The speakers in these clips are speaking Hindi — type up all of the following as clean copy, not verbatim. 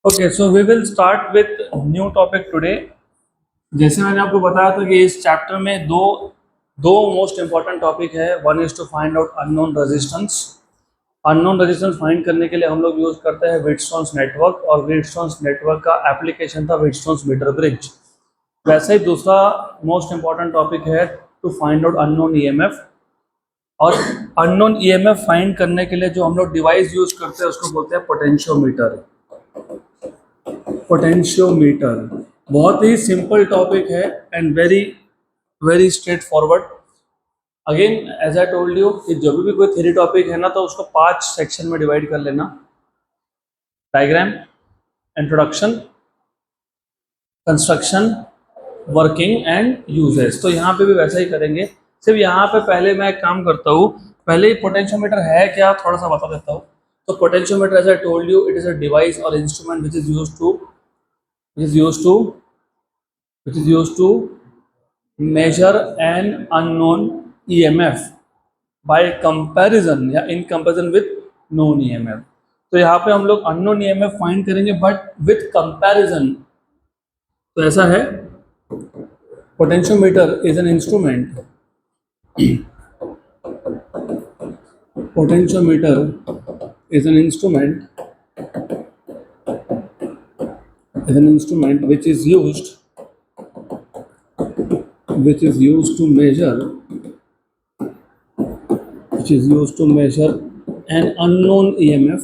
Okay, so we will start with new topic today. जैसे मैंने आपको बताया था कि इस चैप्टर में दो दो मोस्ट इंपॉर्टेंट टॉपिक है। One is to find out unknown resistance. Unknown resistance find करने के लिए हम लोग यूज करते हैं व्हीटस्टोन्स नेटवर्क, और व्हीटस्टोन्स नेटवर्क का एप्लीकेशन था व्हीटस्टोन्स मीटर ब्रिज। वैसे ही दूसरा मोस्ट इंपॉर्टेंट टॉपिक है to find out unknown EMF. और अननोन ईएमएफ फाइंड करने के लिए जो हम लोग डिवाइस यूज करते हैं उसको बोलते हैं पोटेंशियोमीटर। पोटेंशियोमीटर बहुत ही सिंपल टॉपिक है and very very straightforward. Again as I told you कि जब भी कोई थ्योरी टॉपिक है ना तो उसको 5 सेक्शन में डिवाइड कर लेना। Diagram, introduction, construction, working and uses. तो यहाँ पे भी वैसा ही करेंगे। सिर्फ यहाँ पे पहले मैं एक काम करता हूँ, पहले ही पोटेंशियोमीटर है क्या थोड़ा सा बता देता हूँ। तो potentiometer as I told you it is a device और instrument which is used to measure an unknown EMF by comparison या in comparison with known EMF। तो यहाँ पे हम लोग unknown EMF फाइंड करेंगे बट with comparison। तो ऐसा है, potentiometer is an instrument potentiometer is an instrument which is used to measure an unknown EMF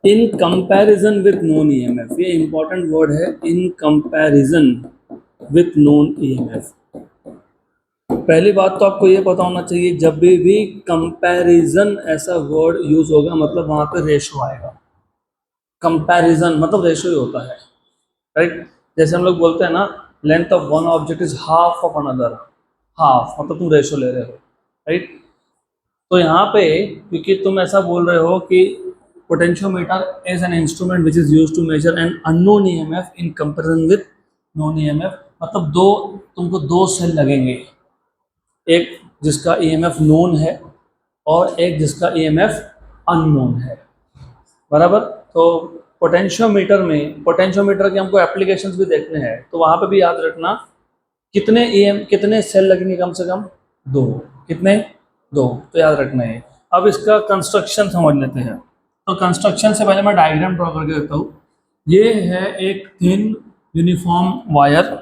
in comparison with known EMF। ये इंपॉर्टेंट वर्ड है, in comparison with known EMF। पहली बात तो आपको ये पता होना चाहिए, जब भी कंपैरिजन ऐसा वर्ड यूज होगा मतलब वहां पे रेशो आएगा। कंपैरिजन मतलब रेशो ही होता है, राइट। जैसे हम लोग बोलते हैं ना, length of one object is half of another. Half मतलब तुम रेशो ले रहे हो, राइट। तो यहाँ पे क्योंकि तुम ऐसा बोल रहे हो कि potentiometer is an instrument which is used to measure an unknown EMF in comparison with known EMF, मतलब तुमको दो सेल लगेंगे, एक जिसका ईएमएफ नोन है और एक जिसका ईएमएफ अननोन है, बराबर। तो पोटेंशियोमीटर के हमको एप्लीकेशंस भी देखने हैं, तो वहाँ पे भी याद रखना कितने सेल लगेंगे, कम से कम 2। कितने? 2। तो याद रखना है। अब इसका कंस्ट्रक्शन समझ लेते हैं। तो कंस्ट्रक्शन से पहले मैं डायग्राम ड्रॉ करके देता हूँ। ये है एक थिन यूनिफॉर्म वायर,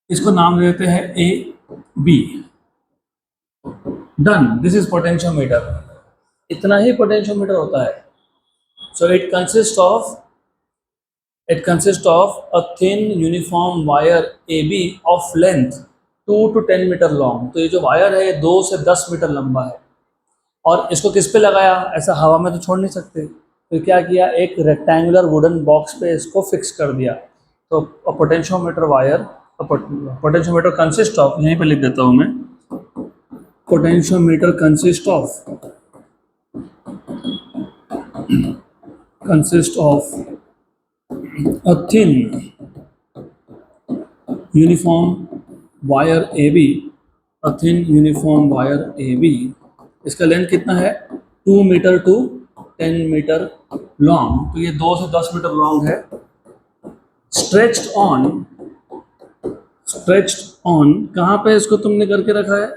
इसको नाम देते हैं A B. Done, this is potentiometer. इतना ही पोटेंशियोमीटर होता है। So it consists of a thin uniform wire AB of length 2 to 10 metre long. तो ये जो वायर है ये 2 से 10 मीटर लंबा है। और इसको किस पे लगाया, ऐसा हवा में तो छोड़ नहीं सकते, तो क्या किया, एक रेक्टेंगुलर वुडन बॉक्स पे इसको फिक्स कर दिया। तो पोटेंशियोमीटर कंसिस्ट ऑफ, यहीं पे लिख देता हूँ मैं, potentiometer consist of a thin uniform wire AB, इसका लेंथ कितना है, 2 मीटर टू 10 मीटर लॉन्ग। तो ये 2 से 10 मीटर लॉन्ग है। स्ट्रेच्ड ऑन कहाँ पे इसको तुमने करके रखा है,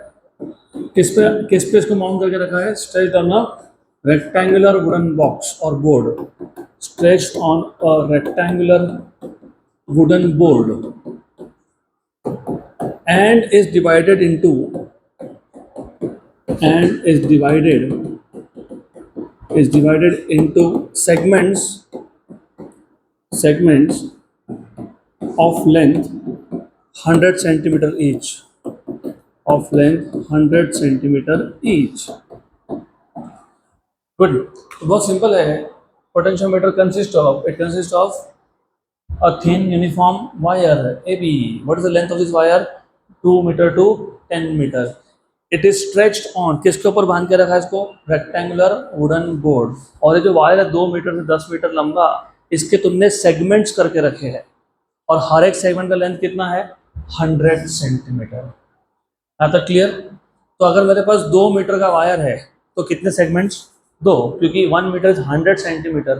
किस पे इसको माउंट करके रखा है, stretched on a rectangular wooden box or board, stretched on a rectangular wooden board and is divided into segments of length 100 centimeter each। Good, तो बहुत सिंपल है। Potentiometer consist of a thin uniform wire AB। What is the length of this wire? 2 metre to 10 metre. It is stretched on, किसके ऊपर बांध के रखा है इसको, रेक्टेंगुलर वुडन बोर्ड। और ये जो वायर है 2 मीटर से 10 मीटर लंबा, इसके तुमने सेगमेंट्स करके रखे हैं, और हर एक सेगमेंट का लेंथ कितना है, 100 सेंटीमीटर। यहाँ तक क्लियर? तो अगर मेरे पास 2 मीटर का वायर है तो कितने सेगमेंट्स? 2, क्योंकि 1 मीटर इज 100 सेंटीमीटर।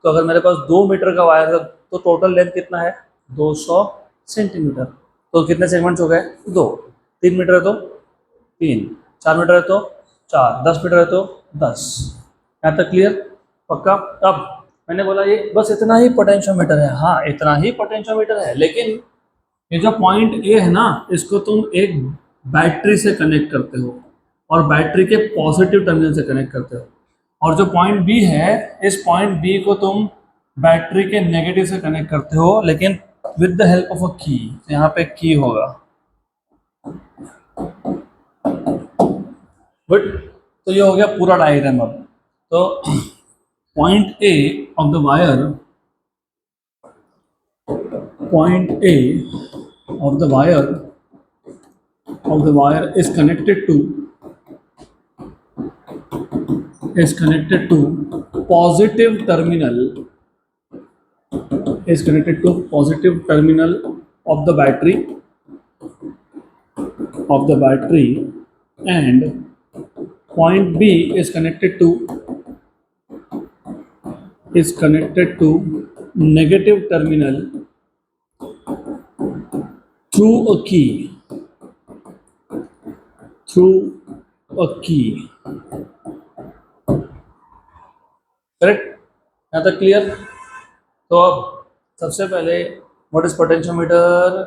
तो अगर मेरे पास 2 मीटर का वायर है तो टोटल लेंथ कितना है? 200 सेंटीमीटर। तो कितने सेगमेंट्स हो गए? 2। 3 मीटर है तो 3, 4 मीटर है तो 4, 10 मीटर है तो 10। यहाँ तक क्लियर? पक्का? अब मैंने बोला ये बस इतना ही पोटेंशियोमीटर है। हाँ, इतना ही पोटेंशियोमीटर है, लेकिन ये जो पॉइंट ए है ना, इसको तुम एक बैटरी से कनेक्ट करते हो और बैटरी के पॉजिटिव टर्मिनल से कनेक्ट करते हो। और जो पॉइंट बी है, इस पॉइंट बी को तुम बैटरी के नेगेटिव से कनेक्ट करते हो, लेकिन with the help of a की। यहाँ पे की होगा, बट तो ये हो गया पूरा डायग्राम। अब तो point A of the wire, point A of the wire is connected to positive terminal of the battery and point B is connected to negative terminal through a key. Correct? यहाँ तक क्लियर? तो अब सबसे पहले what is potentiometer?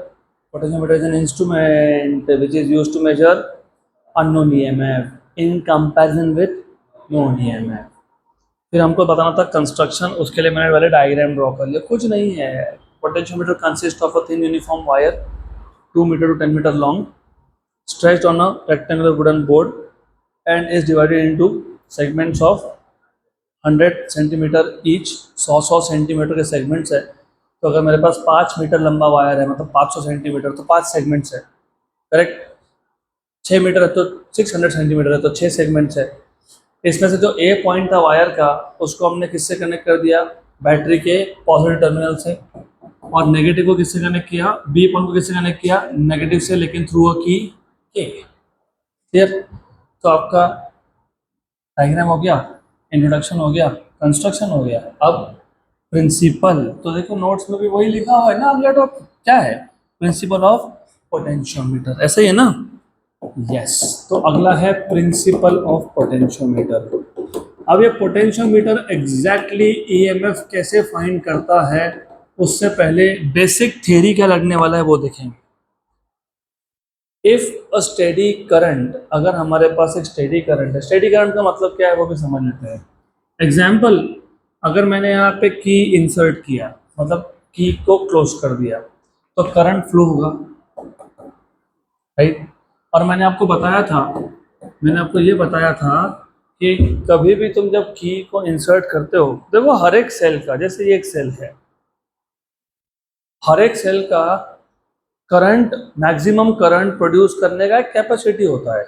Potentiometer is an instrument which is used to measure unknown EMF in comparison with known EMF. फिर हमको बताना था कंस्ट्रक्शन, उसके लिए मैंने पहले डायग्राम ड्रॉ कर लिया। कुछ नहीं है, potentiometer consist of a thin uniform wire 2 metre to 10 metre long stretched on a rectangular wooden board and is divided into segments of 100 centimetre each. 100 centimetre के सेगमेंट्स है। तो अगर मेरे पास 5 मीटर लंबा वायर है, मतलब 500 सेंटीमीटर, तो 5 सेगमेंट्स है। करेक्ट? 6 मीटर है तो 600 सेंटीमीटर है तो 6 सेगमेंट्स है। इसमें से जो ए पॉइंट था वायर का, उसको हमने किससे कनेक्ट कर दिया? बैटरी के पॉजिटिव टर्मिनल से। और नेगेटिव को किससे कनेक्ट किया? बी पॉइंट को किससे कनेक्ट किया? नेगेटिव से, लेकिन थ्रू अ की के। क्लियर? तो आपका डायग्राम हो गया, इंट्रोडक्शन हो गया, कंस्ट्रक्शन हो गया। अब प्रिंसिपल, तो देखो नोट्स में भी वही लिखा हुआ है ना। अगला टॉपिक क्या है? प्रिंसिपल ऑफ पोटेंशियोमीटर, ऐसा ही है ना? यस। तो अगला है प्रिंसिपल ऑफ पोटेंशियोमीटर। अब ये पोटेंशियोमीटर एग्जैक्टली ईएमएफ कैसे फाइंड करता है, उससे पहले बेसिक थ्योरी क्या लगने वाला है वो देखेंगे। इफ अ स्टेडी करंट, अगर हमारे पास एक स्टेडी करंट है, स्टेडी करंट का मतलब क्या है वो भी समझ लेते हैं। एग्जाम्पल, अगर मैंने यहाँ पे की इंसर्ट किया, मतलब की को क्लोज कर दिया, तो करंट फ्लो होगा, राइट? और मैंने आपको ये बताया था कि कभी भी तुम जब की को इंसर्ट करते हो, देखो हर एक सेल का, जैसे ये एक सेल है, हर एक सेल का करंट, मैक्सिमम करंट प्रोड्यूस करने का एक कैपेसिटी होता है।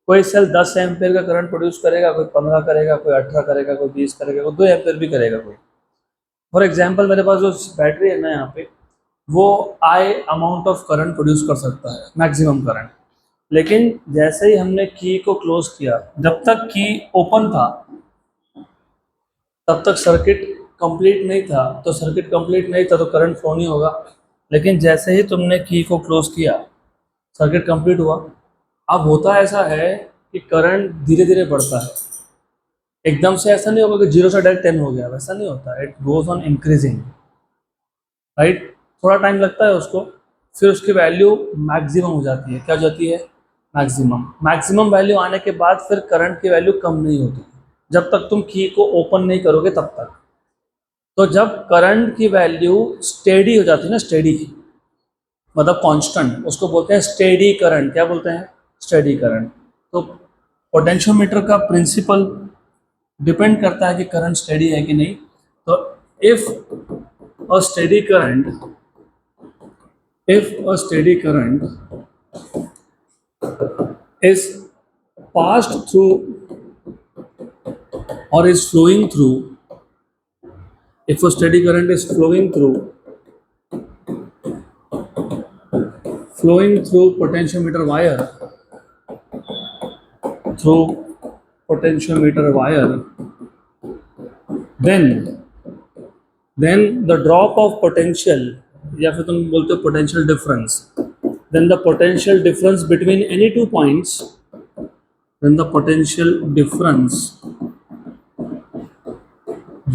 कोई सेल 10 एम्पेयर का करंट प्रोड्यूस करेगा, कोई 15 करेगा, कोई 18 करेगा, कोई 20 करेगा, कोई 2 एम्पेयर भी करेगा कोई। फॉर एग्जांपल, मेरे पास जो बैटरी है ना यहाँ पे, वो आई अमाउंट ऑफ करंट प्रोड्यूस कर सकता है, मैक्सिमम करंट। लेकिन जैसे ही हमने की को क्लोज किया, जब तक की ओपन था तब तक सर्किट कंप्लीट नहीं था, तो सर्किट कंप्लीट नहीं था तो करंट फ्लो नहीं होगा। लेकिन जैसे ही तुमने की को क्लोज किया, सर्किट कंप्लीट हुआ। अब होता ऐसा है कि करंट धीरे धीरे बढ़ता है, एकदम से ऐसा नहीं होगा कि 0 से डायरेक्ट 10 हो गया, वैसा नहीं होता। It goes on increasing, right? थोड़ा टाइम लगता है उसको, फिर उसकी वैल्यू मैक्सिमम हो जाती है। क्या हो जाती है? मैक्सिमम वैल्यू आने के बाद फिर करंट की वैल्यू कम नहीं होती जब तक तुम की को ओपन नहीं करोगे तब तक। तो जब करंट की वैल्यू स्टेडी हो जाती है ना, स्टेडी मतलब कांस्टेंट, उसको बोलते हैं स्टेडी करंट। क्या बोलते हैं? Steady current. तो पोटेंशियोमीटर का प्रिंसिपल डिपेंड करता है कि करंट स्टेडी है कि नहीं। तो if a steady current is passed through or is flowing through, if a steady current is flowing through potentiometer wire, through potentiometer wire, then the drop of potential, या फिर तुम बोलते हो potential difference, then the potential difference between any two points, then the potential difference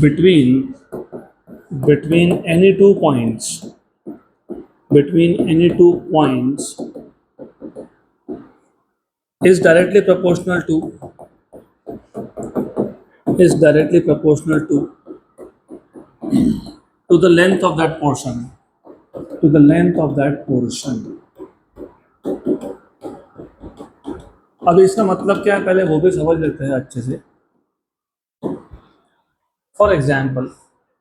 between any two points is directly proportional to the length of that portion, अब इसका मतलब क्या है पहले वो भी समझ लेते हैं अच्छे से। फॉर एग्जाम्पल,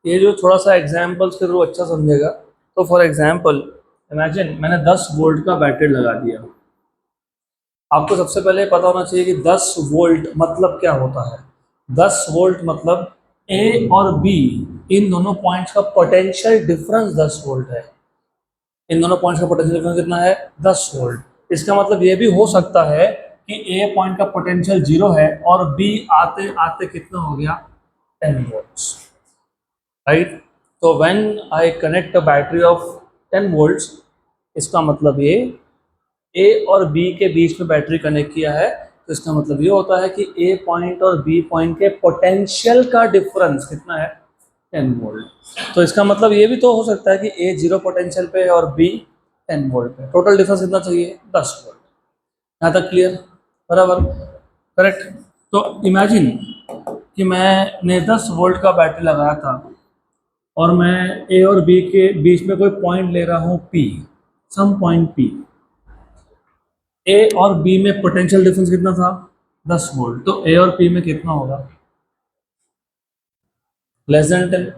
ये जो थोड़ा सा एग्जाम्पल्स के थ्रू अच्छा समझेगा, तो फॉर एग्जाम्पल इमेजिन मैंने 10 वोल्ट का बैटरी लगा दिया। आपको सबसे पहले पता होना चाहिए कि 10 वोल्ट मतलब क्या होता है। 10 वोल्ट मतलब ए और बी इन दोनों पॉइंट्स का पोटेंशियल डिफरेंस 10 वोल्ट है। इन दोनों पॉइंट्स का पोटेंशियल डिफरेंस कितना है? 10 वोल्ट। इसका मतलब ये भी हो सकता है कि ए पॉइंट का पोटेंशियल 0 है और बी आते आते कितना हो गया? 10 volts, right? तो when I connect a battery of 10 volts, इसका मतलब ये A और B के बीच में बैटरी कनेक्ट किया है, तो इसका मतलब ये होता है कि A पॉइंट और B पॉइंट के पोटेंशियल का डिफरेंस कितना है? 10 वोल्ट। तो इसका मतलब ये भी तो हो सकता है कि A 0 पोटेंशियल पे है और B 10 वोल्ट पे। टोटल डिफरेंस कितना चाहिए? 10 वोल्ट। यहाँ तक क्लियर? बराबर, करेक्ट। तो इमेजिन कि मैंने 10 वोल्ट का बैटरी लगाया था और मैं ए और बी के बीच में कोई पॉइंट ले रहा हूँ P, सम पॉइंट P। ए और बी में पोटेंशियल डिफरेंस कितना था? 10 वोल्ट। तो ए और P में कितना होगा? लेस देन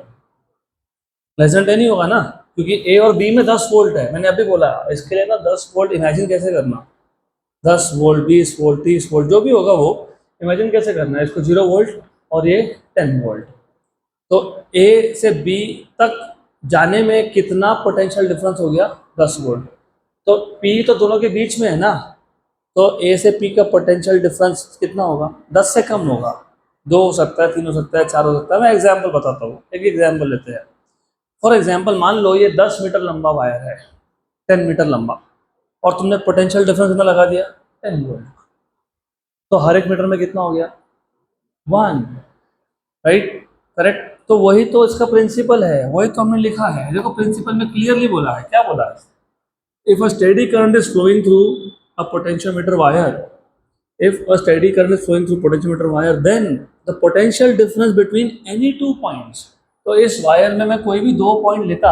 10 ही होगा ना, क्योंकि ए और बी में 10 वोल्ट है। मैंने अभी बोला इसके लिए ना 10 वोल्ट इमेजिन कैसे करना। 10 वोल्ट, 20 वोल्ट, 30 वोल्ट जो भी होगा वो इमेजिन कैसे करना है। इसको 0 वोल्ट और ये 10 वोल्ट। तो ए से बी तक जाने में कितना पोटेंशियल डिफरेंस हो गया? 10 वोल्ट। तो पी तो दोनों के बीच में है ना, तो ए से पी का पोटेंशियल डिफरेंस कितना होगा? 10 से कम होगा। 2 हो सकता है, 3 हो सकता है, 4 हो सकता है। मैं एग्जाम्पल बताता हूँ, एक एग्जाम्पल लेते हैं। फॉर एग्जाम्पल मान लो ये 10 मीटर लंबा वायर है, 10 मीटर लंबा, और तुमने पोटेंशियल डिफरेंस कितना लगा दिया? 10 वोल्ट। तो हर एक मीटर में कितना हो गया? 1, राइट, करेक्ट। तो वही तो इसका प्रिंसिपल है, वही तो हमने लिखा है। देखो प्रिंसिपल में क्लियरली बोला है, क्या बोला है? If a steady current is flowing through a potentiometer wire, then the potential difference between any two points. तो इस वायर में मैं कोई भी 2 पॉइंट लेता,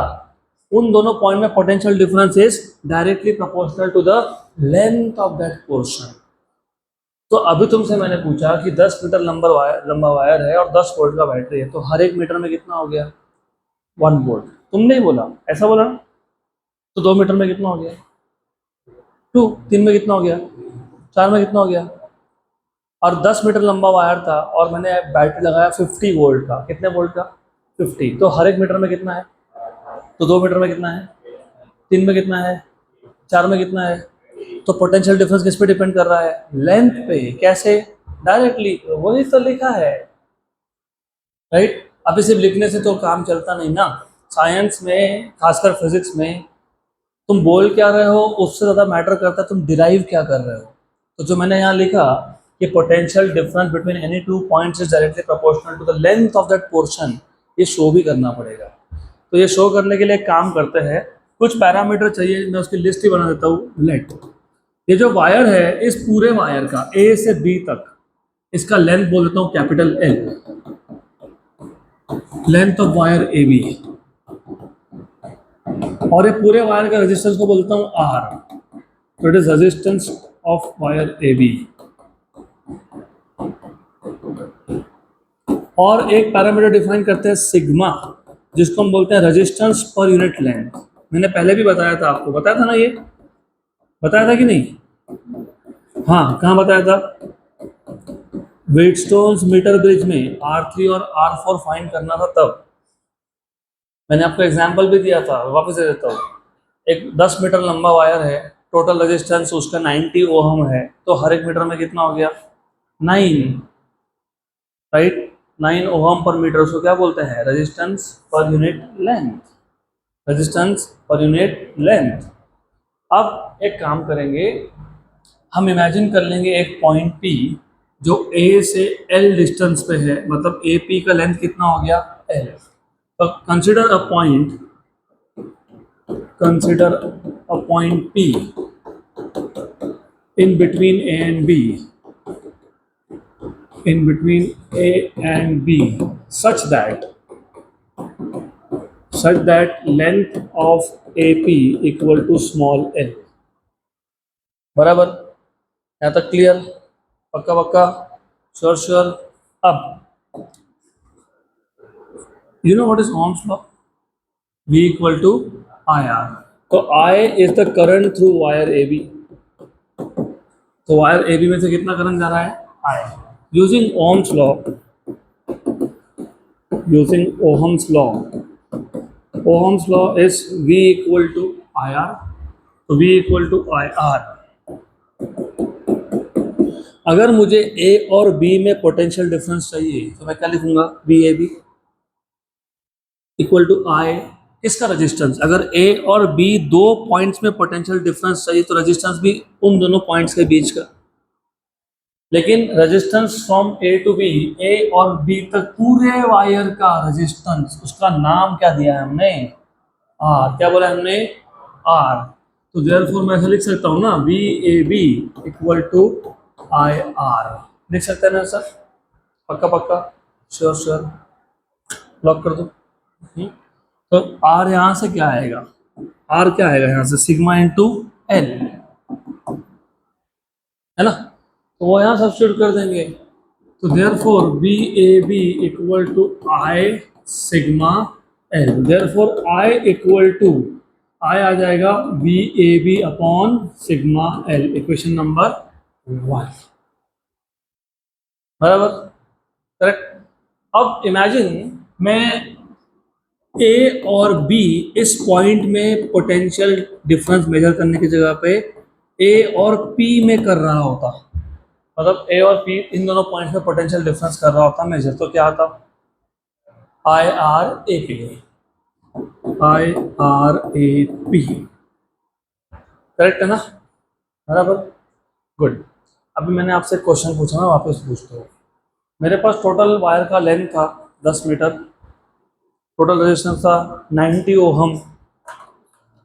उन दोनों पॉइंट में potential difference is directly proportional to the length of that portion. तो अभी तुमसे मैंने पूछा कि 10 मीटर लंबा वायर है और 10 वोल्ट का बैटरी है, तो हर एक मीटर में कितना हो गया? 1 वोल्ट। तुमने ही बोला, ऐसा बोला ना? तो 2 मीटर में कितना हो गया? 2। 3 में कितना हो गया? 4 में कितना हो गया? और 10 मीटर लंबा वायर था और मैंने बैटरी लगाया 50 वोल्ट का। कितने वोल्ट का? 50। तो हर एक मीटर में कितना है? तो 2 मीटर में कितना है? 3 में कितना है? 4 में कितना है? तो पोटेंशियल डिफरेंस किस पे डिपेंड कर रहा है? लेंथ पे। कैसे? डायरेक्टली। वही तो लिखा है, राइट। अभी सिर्फ लिखने से तो काम चलता नहीं ना। साइंस में, खासकर फिजिक्स में, तुम बोल क्या रहे हो उससे ज़्यादा मैटर करता है तुम डिराइव क्या कर रहे हो। तो जो मैंने यहाँ लिखा कि potential difference between any two points is directly proportional to the length of that portion, ये शो भी करना पड़ेगा। तो ये शो करने के लिए काम करते हैं, कुछ पैरामीटर चाहिए, मैं उसकी लिस्ट ही बना देता हूँ। लेट, ये जो वायर है, इस पूरे वायर का ए से बी तक, इसका लेंथ बोल देता हूँ capital L, length of wire A B. और ये पूरे वायर का रेजिस्टेंस को बोलता हूँ आर, तो it is resistance of wire A B. और एक पैरामीटर डिफाइन करते हैं सिग्मा, जिसको हम बोलते हैं रेजिस्टेंस पर यूनिट लेंथ। मैंने पहले भी बताया था, आपको बताया था ना, ये बताया था कि नहीं? हाँ, कहाँ बताया था? वेटस्टोन्स मीटर ब्रिज में R3 और R4 फाइंड करना था तब। मैंने आपको एग्जांपल भी दिया था, वापस दे देता हूँ। एक 10 मीटर लंबा वायर है, टोटल रेजिस्टेंस उसका 90 ओहम है, तो हर एक मीटर में कितना हो गया? 9, राइट, 9 ओहम पर मीटर, उसको क्या बोलते हैं, resistance per unit length, resistance per unit length. अब एक काम करेंगे, हम इमेजिन कर लेंगे एक पॉइंट P जो A से L डिस्टेंस पे है, मतलब AP का लेंथ कितना हो गया, L। तो consider a point P in between A and B, in between A and B, such that length of AP equal to small l। बराबर, यहाँ तक क्लियर, पक्का पक्का, श्योर श्योर। अब you know what is Ohm's law? V equal to IR। तो I is the current through wire AB, तो वायर AB में से कितना करंट जा रहा है, I। Using Ohm's law, Ohm's law is V equal to IR, तो V equal to IR। अगर मुझे A और B में पोटेंशियल डिफरेंस चाहिए तो मैं क्या लिखूंगा, VAB इक्वल टू I, इसका रेजिस्टेंस। अगर A और B दो पॉइंट्स में पोटेंशियल डिफरेंस चाहिए तो रेजिस्टेंस भी उन दोनों पॉइंट्स के बीच का। लेकिन resistance from A to B, A और B तक पूरे वायर का रेजिस्टेंस, उसका नाम क्या दिया है हमने, R। क्या बोला हमने, R। तो देयरफॉर मैं ऐसा लिख सकता हूँ ना, VAB इक्वल टू IR, लिख सकते हैं ना सर, पक्का पक्का, श्योर श्योर, लॉक कर दो। तो R यहाँ से क्या आएगा, R क्या आएगा यहाँ से, सिग्मा इंटू L, है ना, तो वो यहाँ सब्स्टिट्यूट कर देंगे। तो therefore VAB equal to I sigma L, therefore I equal to I आ जाएगा VAB upon sigma L, equation number 1, बराबर, करेक्ट। अब इमेजिन मैं A और B इस पॉइंट में पोटेंशियल डिफरेंस मेजर करने की जगह पे A और P में कर रहा होता, मतलब A और P इन दोनों पॉइंट्स में पोटेंशियल डिफरेंस कर रहा होता मेजर, तो क्या आता, IRAP, करेक्ट है ना, बराबर, गुड। अभी मैंने आपसे क्वेश्चन पूछा, मैं वापस पूछता हूँ। मेरे पास टोटल वायर का लेंथ था 10 मीटर, टोटल रेजिस्टेंस था 90 ओहम,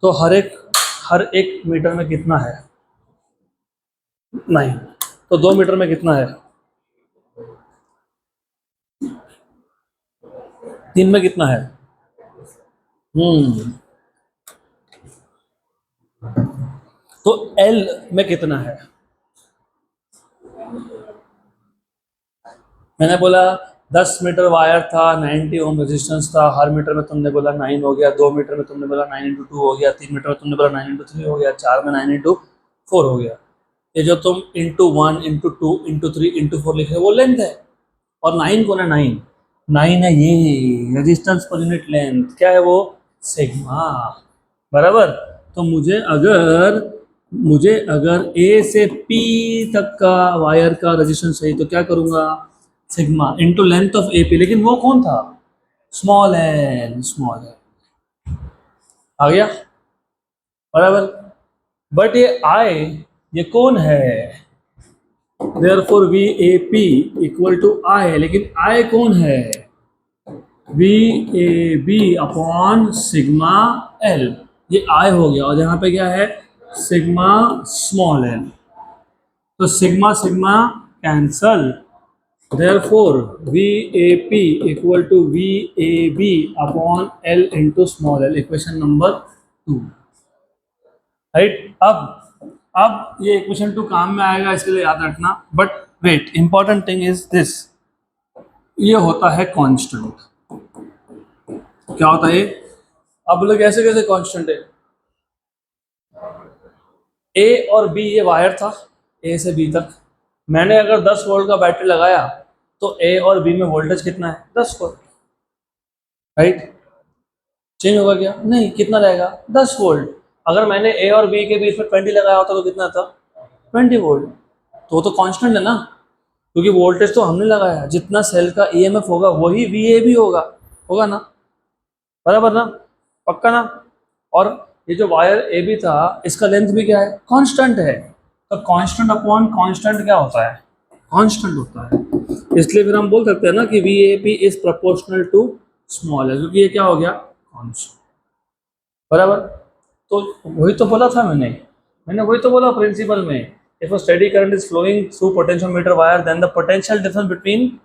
तो हर एक मीटर में कितना है, 9, तो 2 मीटर में कितना है, 3 में कितना है, तो L में कितना है, मैंने बोला 10 मीटर वायर था, 90 ओम रेजिस्टेंस था, हर मीटर में तुमने बोला 9 हो गया, 2 मीटर में तुमने बोला 9 इंटू 2 हो गया, 3 मीटर में तुमने बोला 9 इंटू 3 हो गया, 4 में 9 इंटू 4 हो गया। ये जो तुम इंटू 1 इंटू 2 इंटू 3 इंटू 4 लिखे वो लेंथ है, और 9 कौन है, 9 है ये रेजिस्टेंस पर यूनिट लेंथ, क्या है वो, सिग्मा, बराबर। तो मुझे अगर A से P तक का वायर का रेजिस्टेंस चाहिए तो क्या करूँगा, sigma into length of AP, लेकिन वो कौन था, स्मॉल एल, आ गया, बराबर। बट ये कौन है, therefore VAP equal to I, लेकिन I कौन है, VAB अपॉन सिग्मा L, ये I हो गया, और यहाँ पे क्या है, सिग्मा स्मॉल l, तो sigma sigma cancel, therefore VAP equal to VAB upon L into small l, equation number 2, right. अब ये इक्वेशन 2 काम में आएगा, इसके लिए याद रखना, but wait, important thing is this, ये होता है कांस्टेंट। क्या होता है, अब लोग कैसे कैसे कांस्टेंट है, A और B ये वायर था, A से B तक, मैंने अगर 10 वोल्ट का बैटरी लगाया तो A और B में वोल्टेज कितना है, 10 वोल्ट, राइट, चेंज होगा क्या, नहीं, कितना रहेगा, 10 वोल्ट। अगर मैंने A और B के बीच में 20 लगाया होता तो कितना था, 20 वोल्ट, तो वो तो कांस्टेंट है ना, क्योंकि वोल्टेज तो हमने लगाया, जितना सेल का ईएमएफ होगा वही वीए भी होगा ना, बराबर ना, पक्का ना। और ये जो वायर ए बी था इसका लेंथ भी क्या है, कांस्टेंट है। तो कांस्टेंट अपॉन कांस्टेंट क्या होता है, कांस्टेंट होता है। इसलिए फिर हम बोल सकते हैं ना कि V A P is proportional to small है, क्योंकि ये क्या हो गया, कांस्टेंट, बराबर। तो वही तो बोला था मैंने वही तो बोला प्रिंसिपल में, if a steady current is flowing through potentiometer wire then the potential difference between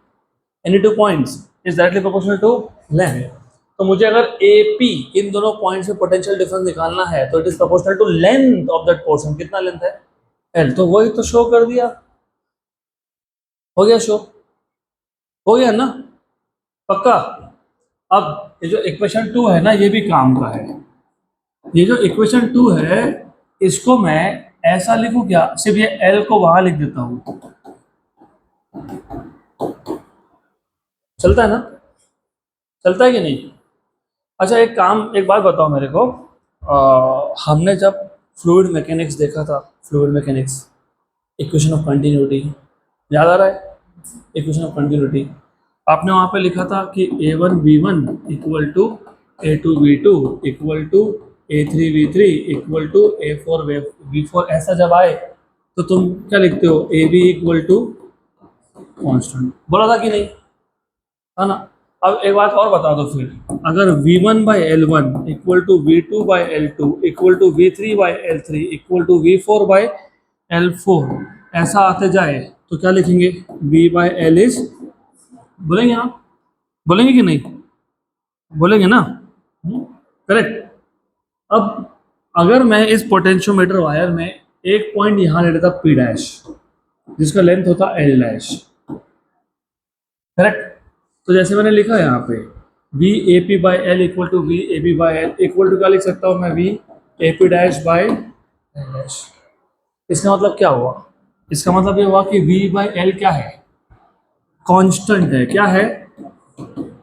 any two points is directly proportional to length. तो मुझे अगर ए पी इन दोनों पॉइंट्स में पोटेंशियल डिफरेंस निकालना है तो it is proportional to length of that portion. कितना लेंथ है, एल। तो वही तो शो कर दिया, हो गया शो, हो गया ना, पक्का। अब ये जो इक्वेशन 2 है ना ये भी काम का है। ये जो इक्वेशन 2 है इसको मैं ऐसा लिखूं क्या, सिर्फ ये एल को वहां लिख देता हूं, चलता है ना, चलता है कि नहीं। अच्छा एक बात बताओ मेरे को, हमने जब फ्लूइड मैकेनिक्स देखा था, fluid mechanics equation of continuity याद आ रहा है, इक्वेशन ऑफ कंटिन्यूटी आपने वहाँ पे लिखा था कि a1 v1 equal to a2 v2 equal to a3 v3 equal to a4 v4। ऐसा जब आए तो तुम क्या लिखते हो, A B equal to constant, बोला था कि नहीं, है ना। अब एक बात और बता दो फिर, अगर v1 by L one equal to v2 by L two equal to v3 by L three equal to v4 by L four ऐसा आते जाए तो क्या लिखेंगे, v बाई एल इज, बोलेंगे ना, बोलेंगे कि नहीं, बोलेंगे ना, करेक्ट। अब अगर मैं इस पोटेंशियोमीटर वायर में एक पॉइंट यहाँ ले लेता पी डैश जिसका लेंथ होता एल डैश, करेक्ट। तो जैसे मैंने लिखा यहाँ पे V A P by L equal to V A B by L equal to क्या लिख सकता हूँ मैं, V A P dash by L dash. इसका मतलब क्या हुआ, इसका मतलब ये हुआ कि वी बाई एल क्या है, कांस्टेंट है, क्या है,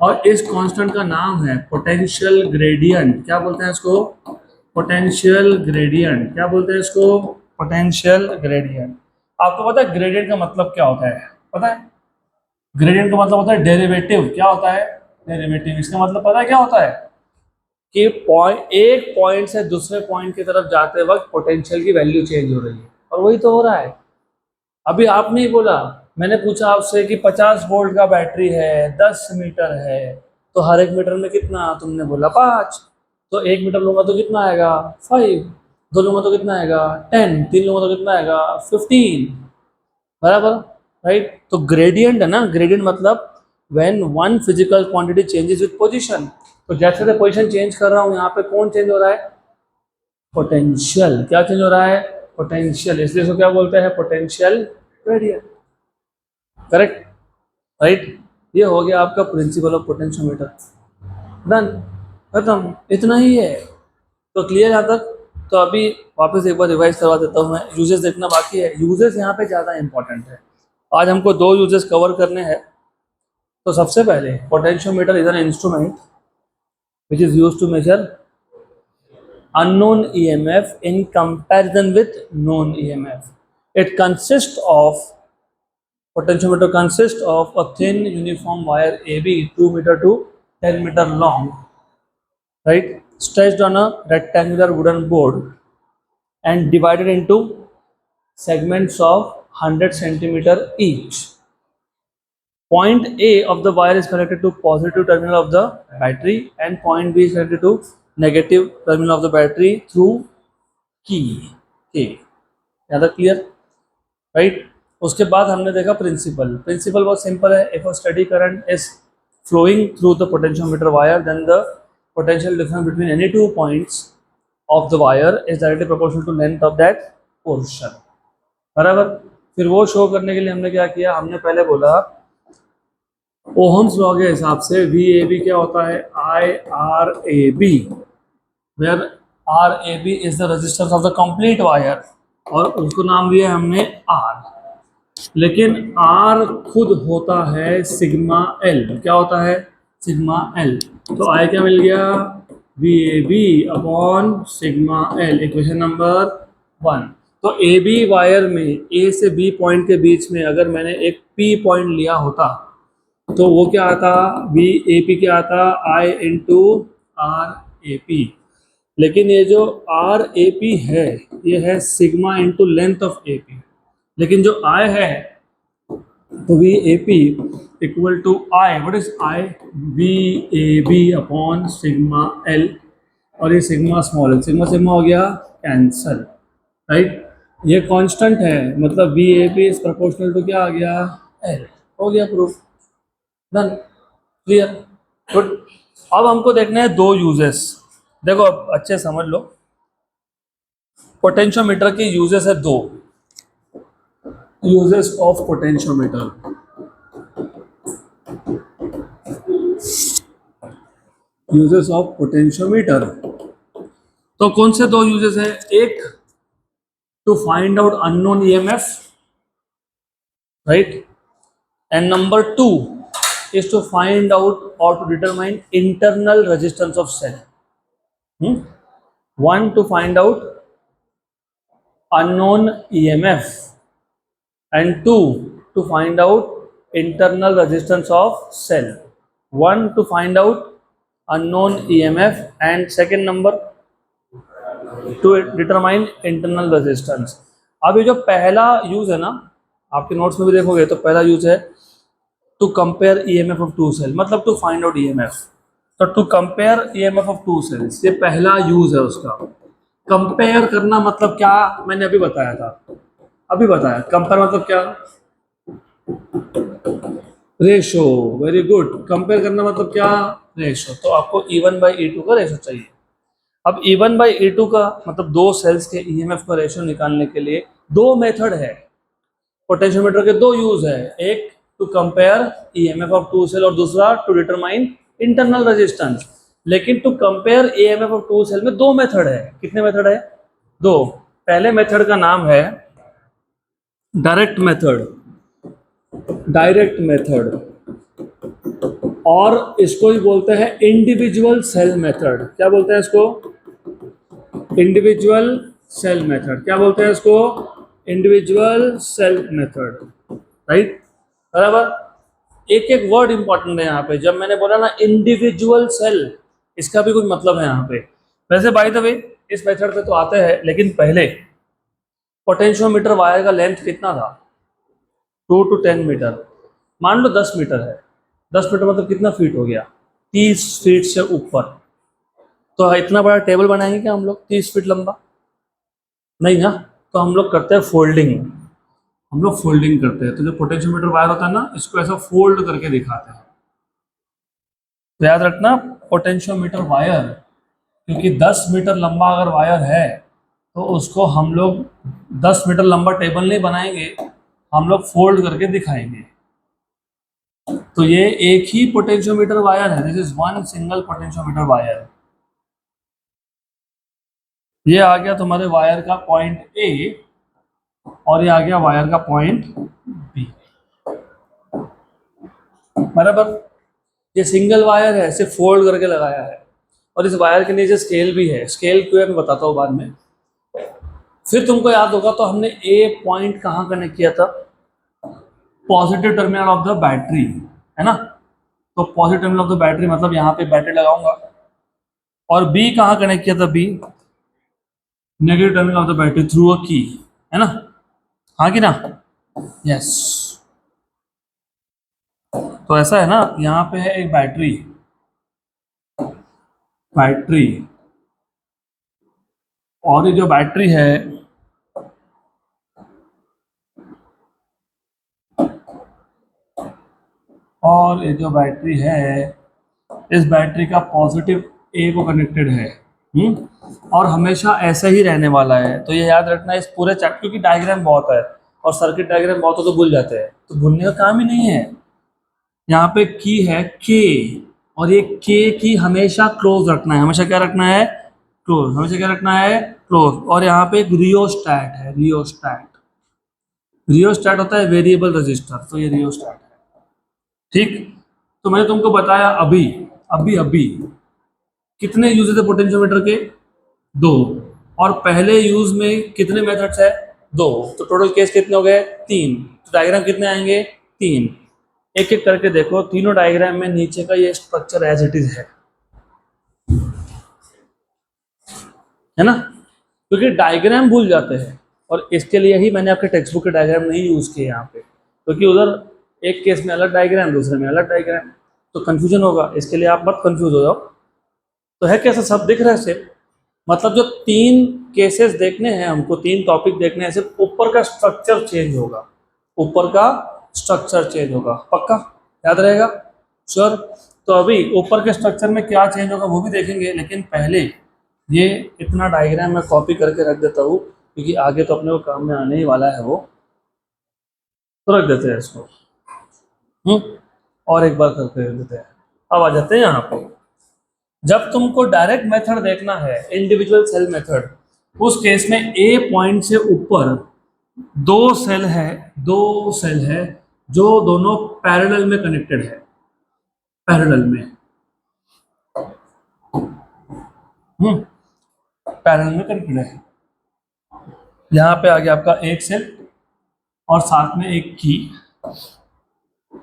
और इस कांस्टेंट का नाम है पोटेंशियल ग्रेडियंट। क्या बोलते हैं इसको, पोटेंशियल ग्रेडियंट। क्या बोलते हैं इसको, पोटेंशियल ग्रेडियंट। आपको पता है ग्रेडियंट का मतलब क्या होता है, पता है, ग्रेडियंट का मतलब होता है डेरिवेटिव। क्या होता है, डेरिवेटिव। इसका मतलब पता है क्या होता है कि एक पॉइंट से दूसरे पॉइंट की तरफ जाते वक्त पोटेंशियल की वैल्यू चेंज हो रही है, और वही तो हो रहा है। अभी आपने ही बोला, मैंने पूछा आपसे कि 50 वोल्ट का बैटरी है, 10 मीटर है, तो हर एक मीटर में कितना, तुमने बोला 5। तो 1 मीटर लूंगा तो कितना आएगा 5, 2 लूंगा तो कितना आएगा 10, 3 लूंगा तो कितना आएगा 15, बराबर, राइट। तो ग्रेडियंट है ना, ग्रेडियंट मतलब when one physical quantity changes with position. तो जैसे जैसे पोजीशन चेंज कर रहा हूँ यहाँ पे कौन चेंज हो रहा है, पोटेंशियल। क्या चेंज हो रहा है, पोटेंशियल। इसलिए इसको क्या बोलते हैं, पोटेंशियल ग्रेडियंट, करेक्ट, राइट। ये हो गया आपका प्रिंसिपल ऑफ पोटेंशियोमीटर, डन, खत्म, इतना ही है। तो क्लियर यहाँ तक। तो अभी वापस एक बार रिवाइज करवा देता हूँ मैं, यूजेस देखना बाकी है, यूजेस यहाँ पे ज़्यादा इंपॉर्टेंट है। आज हमको 2 यूजेस कवर करने हैं। तो सबसे पहले potentiometer is an instrument which is used to measure unknown EMF in comparison with known EMF. It consists of, potentiometer consists of a thin uniform wire AB 2 meter to 10 meter long, right, stretched on a rectangular wooden board and divided into segments of 100 centimeter each. Point A of the wire is connected to positive terminal of the battery and point B is connected to negative terminal of the battery through key K. ज़्यादा क्लियर, राइट। उसके बाद हमने देखा प्रिंसिपल। प्रिंसिपल बहुत सिंपल है, if a steady current is flowing through the potentiometer wire then the potential difference between any two points of the wire is directly proportional to length of that portion, बराबर। फिर वो शो करने के लिए हमने क्या किया, हमने पहले बोला ओहम्स लॉ के हिसाब से वी ए बी क्या होता है, I R A B, where R A B is the resistance of the complete wire, और उसको नाम दिया हमने आर। लेकिन आर खुद होता है सिग्मा एल। क्या होता है, सिग्मा एल। तो आई क्या मिल गया, V A B upon sigma L, equation number 1। तो ए बी वायर में ए से बी पॉइंट के बीच में अगर मैंने एक पी पॉइंट लिया होता तो वो क्या आता, वी ए पी क्या आता, I into R A P. लेकिन ये जो आर ए पी है ये है sigma into length of A P, लेकिन जो आई है तो V A P equal to I, what is I, V A B upon sigma L, और ये sigma small L, sigma sigma हो गया कैंसल, राइट। ये कांस्टेंट है, मतलब V A P is proportional to क्या आ गया, एल, हो गया प्रूफ, डन, क्लियर, गुड। अब हमको देखना है दो यूजेस, देखो अब अच्छे समझ लो, पोटेंशियोमीटर के यूजेस है दो, uses of potentiometer, uses of potentiometer. तो कौन से दो यूजेस है, एक to find out unknown EMF, right, and number two is to find out or to determine internal resistance of cell. One to find out unknown EMF and two to find out internal resistance of cell. One to find out unknown EMF and second number to determine internal resistance. अब ये जो पहला यूज है ना, आपके नोट्स में भी देखोगे तो पहला यूज है to compare EMF of two cell, मतलब टू फाइंड आउट ईएमएफ। तो to compare EMF of two cells, ये पहला यूज है उसका। कंपेयर करना मतलब क्या, मैंने अभी बताया था, अभी बताया, कंपेयर मतलब क्या, रेशो, वेरी गुड। कंपेयर करना मतलब क्या, रेशो। तो आपको E1 बाई E2 का रेशो चाहिए। अब E1 बाई E2 का मतलब दो सेल्स के ईएमएफ का रेशो निकालने के लिए दो मेथड है, पोटेंशियोमीटर के दो यूज है, एक to compare EMF of two cell और दूसरा टू डिटरमाइन इंटरनल रेजिस्टेंस। लेकिन to compare EMF of two cell में दो मेथड है, कितने मेथड है, दो। पहले मेथड का नाम है डायरेक्ट मेथड, डायरेक्ट मेथड, और इसको ही बोलते हैं इंडिविजुअल सेल मेथड। क्या बोलते हैं इसको, इंडिविजुअल सेल मेथड। क्या बोलते हैं इसको, इंडिविजुअल सेल मेथड, राइट, बराबर। एक एक वर्ड इंपॉर्टेंट है यहाँ पे। जब मैंने बोला ना इंडिविजुअल सेल, इसका भी कुछ मतलब है यहाँ पे। वैसे बाय द वे इस मेथड पे तो आते हैं, लेकिन पहले पोटेंशियोमीटर वायर का लेंथ कितना था, 2 to 10 मीटर। मान लो 10 मीटर है, 10 मीटर मतलब कितना फीट हो गया, 30 फीट से ऊपर। तो इतना बड़ा टेबल बनाएंगे क्या हम लोग 30 फीट लंबा, नहीं ना। तो हम लोग करते हैं फोल्डिंग, हम लोग फोल्डिंग करते हैं। तो जो पोटेंशियोमीटर वायर होता है ना, इसको ऐसा फोल्ड करके दिखाते हैं। तो याद रखना पोटेंशियोमीटर वायर, क्योंकि 10 मीटर लंबा अगर वायर है तो उसको हम लोग 10 मीटर लंबा टेबल नहीं बनाएंगे, हम लोग फोल्ड करके दिखाएंगे। तो ये एक ही पोटेंशियोमीटर वायर है, this is one single potentiometer wire. ये आ गया तुम्हारे वायर का पॉइंट ए और ये आ गया वायर का पॉइंट बी, बराबर। ये सिंगल वायर है, इसे फोल्ड करके लगाया है, और इस वायर के नीचे स्केल भी है। स्केल क्यों है मैं बताता हूँ बाद में। फिर तुमको याद होगा तो हमने ए पॉइंट कहाँ कनेक्ट किया था, positive terminal of the battery, है ना। तो positive terminal of the battery मतलब यहाँ पे बैटरी लगाऊंगा। और बी कहाँ कनेक्ट किया था, B negative terminal of the battery through a key, है ना, हाँ कि ना, यस। तो ऐसा है ना, यहाँ पे है एक बैटरी, बैटरी, और ये जो बैटरी है और ये जो बैटरी है, इस बैटरी का पॉजिटिव ए को कनेक्टेड है, और हमेशा ऐसा ही रहने वाला है। तो ये याद रखना इस पूरे चैप्टर, क्योंकि डायग्राम बहुत है और सर्किट डायग्राम बहुत हो तो भूल जाते हैं, तो भूलने का काम ही नहीं है। यहाँ पे की है के, और ये के की हमेशा क्लोज रखना है, हमेशा क्या रखना है, क्लोज, हमेशा क्या रखना है, क्लोज। और यहाँ पे एक रियोस्टैट है, रियोस्टैट, रियोस्टैट होता है वेरिएबल रजिस्टर, तो ये रियोस्टैट है, ठीक। तो मैंने तुमको बताया अभी अभी अभी कितने यूज थे पोटेंशियोमीटर के, दो। और पहले यूज में कितने मेथड्स है, 2, तो टोटल केस कितने हो गए 3, तो डायग्राम कितने आएंगे 3। एक एक करके देखो, तीनों डायग्राम में नीचे का ये स्ट्रक्चर एज इट इज है ना, क्योंकि डायग्राम भूल जाते हैं, और इसके लिए ही मैंने आपके टेक्स्ट बुक के डायग्राम नहीं यूज किए यहाँ पे, क्योंकि उधर एक केस में अलग डायग्राम, दूसरे में अलग डायग्राम, तो कंफ्यूजन होगा, इसके लिए आप मत कंफ्यूज हो जाओ। तो है कैसा, सब दिख रहा है सिर्फ, मतलब जो 3 केसेस देखने हैं हमको, 3 टॉपिक देखने हैं, सिर्फ ऊपर का स्ट्रक्चर चेंज होगा, ऊपर का स्ट्रक्चर चेंज होगा, पक्का याद रहेगा, श्योर। तो अभी ऊपर के स्ट्रक्चर में क्या चेंज होगा वो भी देखेंगे, लेकिन पहले ये इतना डायग्राम मैं कॉपी करके रख देता हूँ, क्योंकि आगे तो अपने को काम में आने ही वाला है वो, तो रख देते हैं इसको। और एक बार करके रख देते हैं। अब आ जाते हैं यहाँ पे, जब तुमको डायरेक्ट मेथड देखना है, इंडिविजुअल सेल मेथड, उस केस में ए पॉइंट से ऊपर 2 सेल है जो दोनों पैरेलल में कनेक्टेड है, पैरेलल में, पैरेलल में कनेक्टेड है। यहाँ पे आ गया आपका एक सेल और साथ में एक की।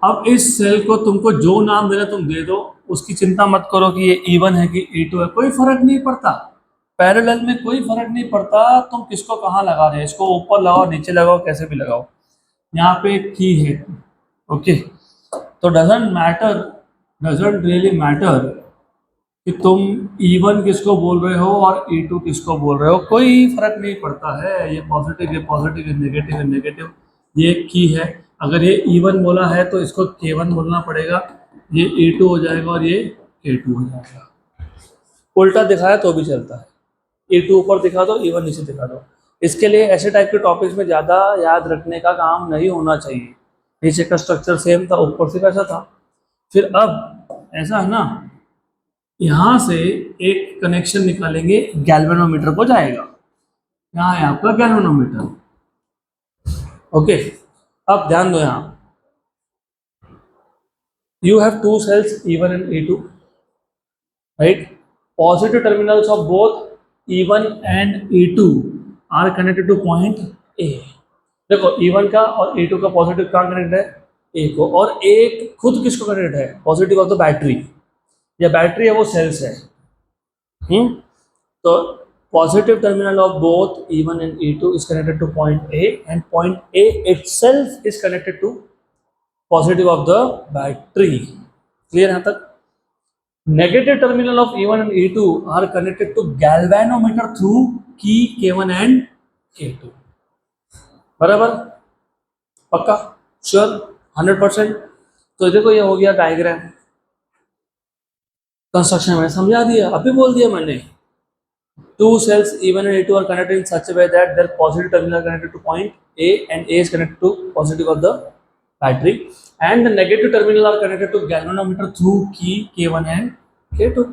अब इस सेल को तुमको जो नाम देना तुम दे दो, उसकी चिंता मत करो कि ये E1 है कि E2 है, कोई फर्क नहीं पड़ता, पैरेलल में कोई फर्क नहीं पड़ता तुम किसको कहाँ लगा रहे हो, इसको ऊपर लगाओ नीचे लगाओ कैसे भी लगाओ, यहाँ पे एक की है, ओके। तो डजंट रियली मैटर कि तुम E1 किसको बोल रहे हो और E2 किसको बोल रहे हो, कोई फर्क नहीं पड़ता है, ये पॉजिटिव है पॉजिटिव, है नेगेटिव है नेगेटिव, ये की है। अगर ये E1 बोला है तो इसको K1 बोलना पड़ेगा, ये E2 हो जाएगा और ये K2 हो जाएगा, उल्टा दिखाया तो भी चलता है, E2 ऊपर दिखा दो E1 नीचे दिखा दो। इसके लिए ऐसे टाइप के टॉपिक्स में ज़्यादा याद रखने का काम नहीं होना चाहिए, नीचे का स्ट्रक्चर सेम था ऊपर से कैसा था। फिर अब ऐसा है ना, यहाँ से एक कनेक्शन निकालेंगे, गैल्वेनोमीटर को जाएगा, यहाँ है आपका गैल्वेनोमीटर, ओके। अब ध्यान दो, यहाँ you have 2 cells E1 and E2, right? Positive terminals of both E1 and E2 are connected to point A। देखो E1 का और E2 का पॉजिटिव कहाँ कनेक्ट है, A को, और एक खुद किसको कनेक्ट है, पॉजिटिव ऑफ द बैटरी, या बैटरी है वो सेल्स है, तो positive terminal of both E1 and E2 is connected to point A, and point A itself is connected to positive of the battery, clear यहाँ तक। Negative terminal of E1 and E2 are connected to galvanometer through key K1 and K2, बराबर, पक्का, श्योर, 100%। तो देखो ये हो गया डायग्राम, कंस्ट्रक्शन में समझा दिया, अभी बोल दिया मैंने। 2 cells E1 and E2 are connected in such a way that their positive terminal are connected to point A and A is connected to positive of the battery, and the negative terminal are connected to galvanometer through key K1 and K2।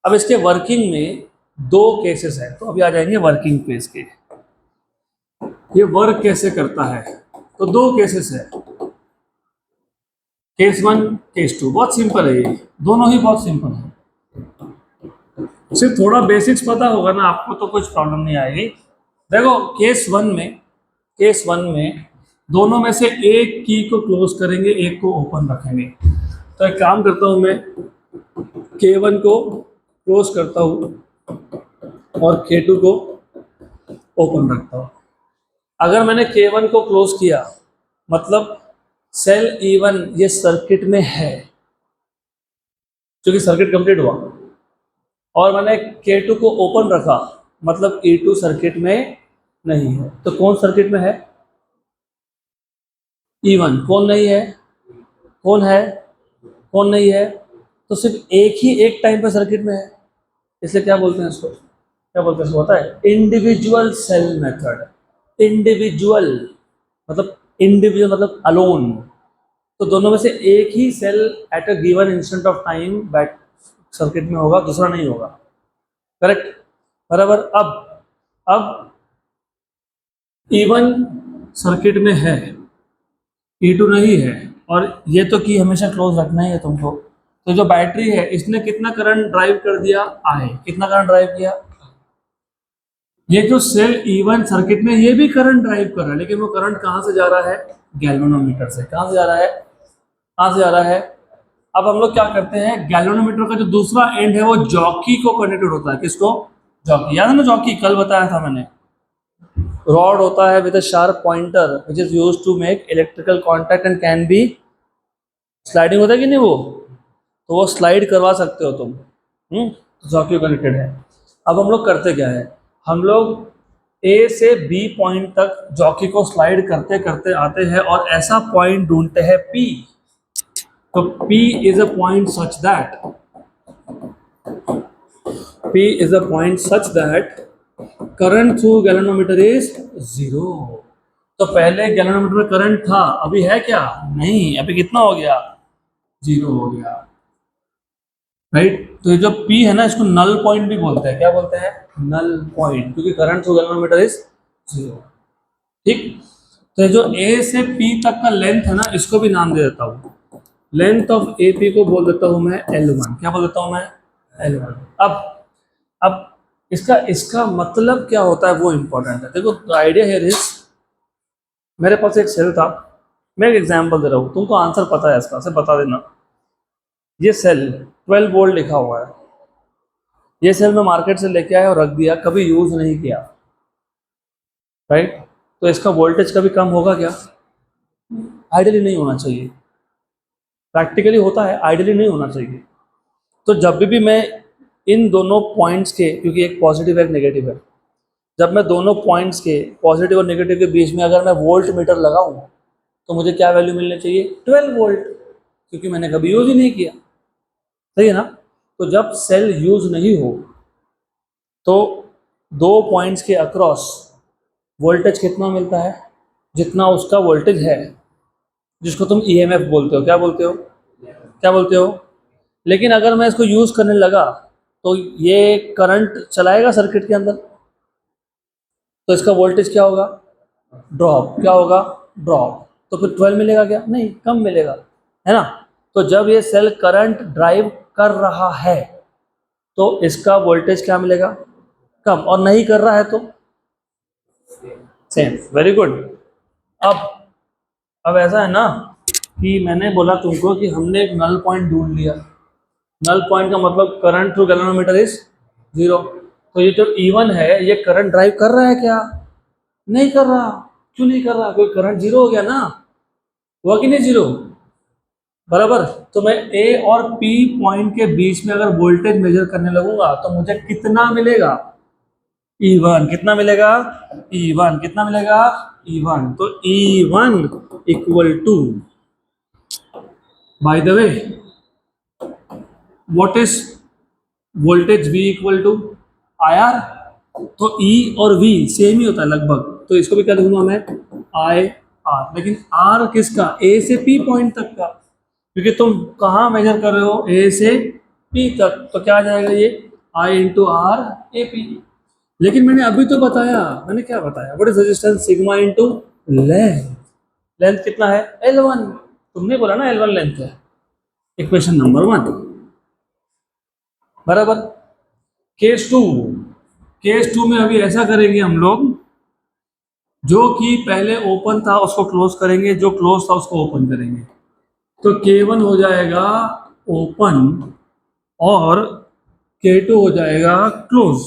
अब इसके वर्किंग में 2 केसेस है, तो अभी आ जाएंगे वर्किंग पे इसके, ये वर्क कैसे करता है। तो 2 केसेस है, केस 1 केस 2, बहुत सिंपल है ये, दोनों ही बहुत सिंपल है, सिर्फ थोड़ा बेसिक्स पता होगा ना आपको तो कुछ प्रॉब्लम नहीं आएगी। देखो केस 1 में दोनों में से एक की को क्लोज करेंगे, एक को ओपन रखेंगे। तो एक काम करता हूँ, मैं K1 को क्लोज करता हूँ और K2 को ओपन रखता हूँ। अगर मैंने K1 को क्लोज किया मतलब सेल E1 ये सर्किट में है, क्योंकि सर्किट कंप्लीट हुआ, और मैंने K2 को ओपन रखा मतलब E2 सर्किट में नहीं है। तो कौन सर्किट में है, E1, कौन नहीं है, कौन है, कौन नहीं है, तो सिर्फ एक ही एक टाइम पे सर्किट में है, इसलिए क्या बोलते हैं इसको, क्या बोलते हैं इसको, होता है इंडिविजुअल सेल मेथड। इंडिविजुअल मतलब अलोन, तो दोनों में से एक ही cell at a given instant of time बैट सर्किट में होगा, दूसरा नहीं होगा, करेक्ट, बराबर। अब E1 सर्किट में है, E2 नहीं है, और ये तो कि हमेशा क्लोज रखना ही है तुमको। तो जो बैटरी है इसने कितना करंट ड्राइव कर दिया, I, कितना करंट ड्राइव किया, ये जो सेल E1 सर्किट में ये भी करंट ड्राइव कर रहा है, लेकिन वो करंट कहाँ से जा रहा है? गैल्वेनोमीटर से। कहाँ से जा रहा है? कहाँ से जा रहा है? अब हम लोग क्या करते हैं, गैल्वेनोमीटर का जो दूसरा एंड है वो जॉकी को कनेक्टेड होता है। किसको? जॉकी। याद है ना जॉकी, कल बताया था मैंने। रॉड होता है with a sharp pointer which is used to make electrical contact and can be sliding. होता है कि नहीं वो? तो वो स्लाइड करवा सकते हो तुम। जॉकी कनेक्टेड है। अब हम लोग करते क्या है, हम लोग ए से बी पॉइंट तक जॉकी को स्लाइड करते करते आते हैं और ऐसा पॉइंट ढूंढते हैं पी। तो P is a point such that current through galvanometer is 0। तो पहले गैल्वेनोमीटर में करंट था, अभी है क्या? नहीं। अभी कितना हो गया? 0 हो गया। राइट। तो ये जो P है ना, इसको नल पॉइंट भी बोलते हैं। क्या बोलते हैं? नल पॉइंट, क्योंकि करंट थ्रू गैल्वेनोमीटर इज 0। ठीक। तो जो A से P तक का लेंथ है ना, इसको भी नाम दे देता हूँ। लेंथ ऑफ AP को बोल देता हूँ मैं L1। क्या बोल देता हूँ मैं? L1। अब इसका इसका मतलब क्या होता है वो इंपॉर्टेंट है। देखो आइडिया हियर इज, मेरे पास एक सेल था। मैं एक एग्जांपल दे रहा हूँ, तुमको आंसर पता है इसका, सिर्फ बता देना। ये सेल 12 वोल्ट लिखा हुआ है। ये सेल मैं मार्केट से लेके आया और रख दिया, कभी यूज नहीं किया। राइट। तो इसका वोल्टेज कभी कम होगा क्या? आइडियली नहीं होना चाहिए। प्रैक्टिकली होता है, आइडियली नहीं होना चाहिए। तो जब भी मैं इन दोनों पॉइंट्स के, क्योंकि एक पॉजिटिव है एक नेगेटिव है, जब मैं दोनों पॉइंट्स के पॉजिटिव और नेगेटिव के बीच में अगर मैं वोल्ट मीटर लगाऊं तो मुझे क्या वैल्यू मिलनी चाहिए? 12 वोल्ट, क्योंकि मैंने कभी यूज ही नहीं किया। सही है ना? तो जब सेल यूज नहीं हो तो दो पॉइंट्स के अक्रॉस वोल्टेज कितना मिलता है? जितना उसका वोल्टेज है, जिसको तुम EMF बोलते हो। क्या बोलते हो? क्या बोलते हो? लेकिन अगर मैं इसको यूज करने लगा तो ये करंट चलाएगा सर्किट के अंदर, तो इसका वोल्टेज क्या होगा? ड्रॉप। क्या होगा? ड्रॉप। तो फिर 12 मिलेगा क्या? नहीं, कम मिलेगा, है ना? तो जब ये सेल करंट ड्राइव कर रहा है तो इसका वोल्टेज क्या मिलेगा? कम। और नहीं कर रहा है तो सेम। Very good. अब अब ऐसा है ना कि मैंने बोला तुमको कि हमने एक नल पॉइंट ढूंढ लिया। नल पॉइंट का मतलब करंट थ्रू गैल्वेनोमीटर इज 0। तो ये जो E1 है, ये करंट ड्राइव कर रहा है क्या? नहीं कर रहा। क्यों नहीं कर रहा? क्योंकि करंट 0 हो गया ना। हुआ कि नहीं 0? बराबर। तो मैं A और P पॉइंट के बीच में अगर वोल्टेज मेजर करने लगूंगा तो मुझे कितना मिलेगा? E1। कितना मिलेगा? E1। कितना मिलेगा? E1। तो E1 equal to, by the way, what is voltage V equal to IR। तो E और V सेम ही होता है लगभग, तो इसको भी क्या लिखूंगा मैं? IR। लेकिन R किसका? A से P पॉइंट तक का, क्योंकि तुम कहाँ मेजर कर रहे हो? A से P तक। तो क्या आ जाएगा ये? I into R AP। लेकिन मैंने अभी तो बताया, मैंने क्या बताया? What is resistance? Sigma into length. Length कितना है? L1। तुमने बोला ना L1 लेंथ है। Equation number 1। बराबर। केस 2। केस 2 में अभी ऐसा करेंगे हम लोग, जो कि पहले ओपन था उसको क्लोज करेंगे, जो क्लोज था उसको ओपन करेंगे। तो K1 हो जाएगा ओपन और K2 हो जाएगा क्लोज।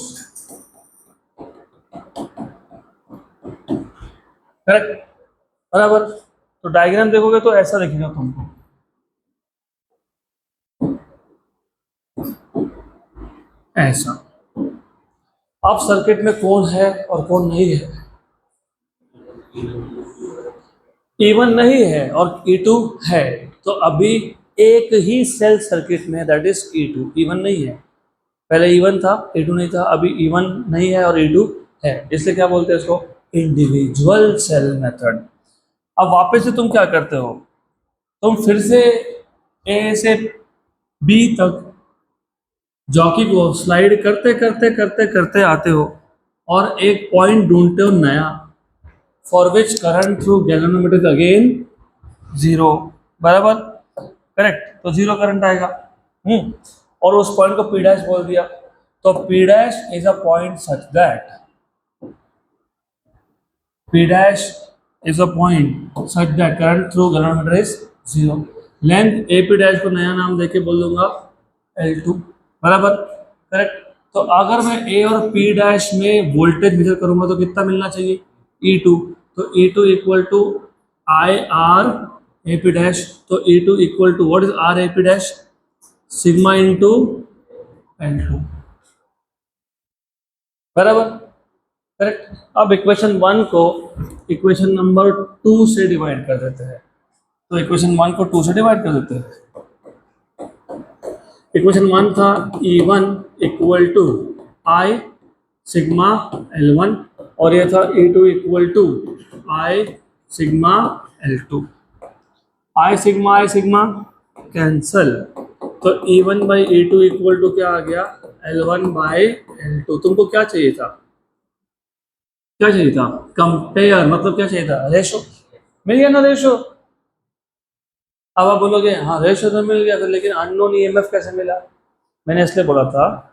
करेक्ट। बराबर। तो डायग्राम देखोगे तो ऐसा दिखेगा तुमको, ऐसा। अब सर्किट में कौन है और कौन नहीं है? E1 नहीं है और E2 है। तो अभी एक ही सेल सर्किट में, दैट इज E2। E1 नहीं है। पहले E1 था, E2 नहीं था। अभी E1 नहीं है और E2 है, इसलिए क्या बोलते हैं इसको? Individual cell method. अब वापस से तुम क्या करते हो? तुम फिर से A से B तक जॉकी को स्लाइड करते करते करते करते आते हो और एक पॉइंट ढूंढते हो नया, for which current through galvanometer again 0। बराबर। करेक्ट। तो 0 करंट आएगा। और उस पॉइंट को P डैश बोल दिया। तो P dash is a point such that P dash is a point such that current through galvanometer is 0. Length AP dash को नया नाम देके बोल दूंगा L2, बराबर, करेक्ट। तो अगर मैं A और P डैश में वोल्टेज मेजर करूंगा तो कितना मिलना चाहिए, E2। तो E2 equal to I R A P dash. तो E2 equal to what is R A P dash, sigma into L2, बराबर, करेक्ट। अब इक्वेशन 1 को इक्वेशन नंबर 2 से डिवाइड कर देते हैं। तो इक्वेशन 1 को 2 से डिवाइड कर देते हैं। इक्वेशन 1 था E1 equal to I sigma L1 और ये था E2 equal to I sigma L2। I sigma cancel, तो E1 by E2 equal to क्या आ गया, L1 बाई L2। तुमको क्या चाहिए था, क्या चाहिए था, कंपेयर, मतलब क्या चाहिए था, रेशो। मिल गया ना रेशो। अब आप बोलोगे हाँ रेशो तो मिल गया, फिर लेकिन अननोन ईएमएफ कैसे मिला। मैंने इसलिए बोला था,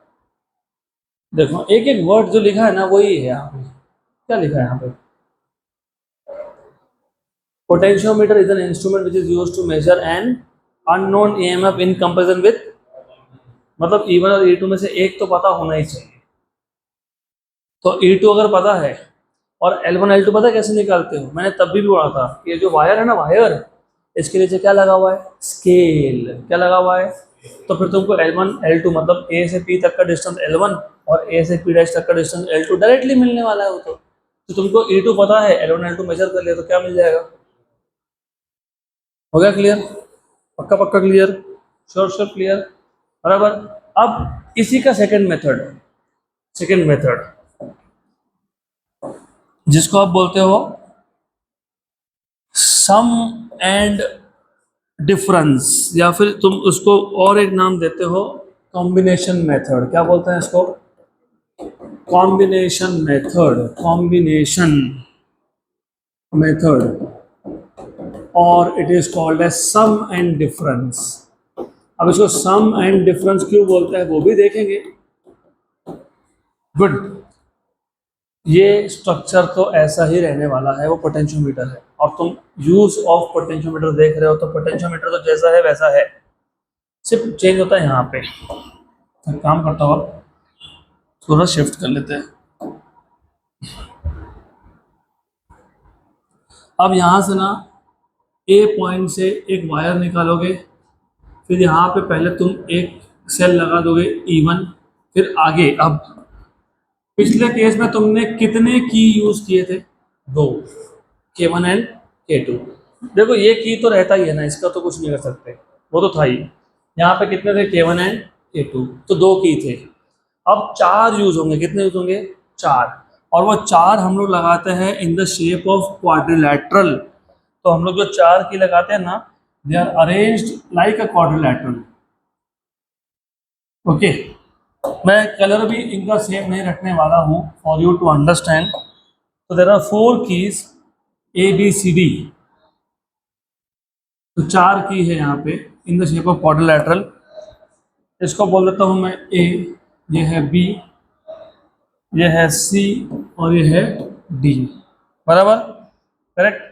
देखो एक एक वर्ड जो लिखा है ना वही है यहाँ पे। क्या लिखा है यहाँ पे, potentiometer is an instrument which is used to measure an unknown EMF in comparison with, मतलब E1 और E2 में से एक तो पता होना ही चाहिए। तो E2 अगर पता है और L1 L2 पता है कैसे निकालते हो, मैंने तब भी बोला था, ये जो वायर है ना वायर, इसके नीचे क्या लगा हुआ है, स्केल, क्या लगा हुआ है। तो फिर तुमको L1 L2 मतलब A से P तक का डिस्टेंस L1 और A से P डैश तक का डिस्टेंस L2 डायरेक्टली मिलने वाला है वो तो तुमको E2 पता है, L1 L2 मेजर कर लिया तो क्या मिल जाएगा। हो गया क्लियर, पक्का पक्का क्लियर, श्योर श्योर क्लियर, बराबर। अब इसी का सेकंड मेथड जिसको आप बोलते हो सम एंड डिफरेंस, या फिर तुम उसको और एक नाम देते हो कॉम्बिनेशन मेथड। क्या बोलते हैं इसको, कॉम्बिनेशन मेथड और it is called as sum and difference. अब इसको सम एंड डिफरेंस क्यों बोलते हैं वो भी देखेंगे। गुड, ये स्ट्रक्चर तो ऐसा ही रहने वाला है, वो पोटेंशियोमीटर है और तुम यूज ऑफ पोटेंशियोमीटर देख रहे हो, तो पोटेंशियोमीटर तो जैसा है वैसा है, सिर्फ चेंज होता है यहाँ पे। तो काम करता हुआ थोड़ा शिफ्ट कर लेते हैं। अब यहाँ से ना ए पॉइंट से एक वायर निकालोगे, फिर यहाँ पे पहले तुम एक सेल लगा दोगे E1, फिर आगे। अब पिछले केस में तुमने कितने की यूज किए थे, 2, K1 एंड K2। देखो ये की तो रहता ही है ना, इसका तो कुछ नहीं कर सकते, वो तो था ही। यहाँ पे कितने थे, K1 एंड K2, तो 2 की थे। अब 4 यूज होंगे, कितने यूज होंगे, 4, और वो 4 हम लोग लगाते हैं in the shape of quadrilateral. तो हम लोग जो 4 की लगाते हैं ना, they are arranged like a quadrilateral. Okay, मैं कलर भी इनका सेम नहीं रखने वाला हूँ फॉर यू टू अंडरस्टैंड। तो देर आर 4 कीज ABCD, तो 4 की है यहाँ पे इन द शेप ऑफ क्वाड्रिलैटरल। इसको बोल देता हूँ मैं A, ये है B, ये है C और ये है D, बराबर, करेक्ट।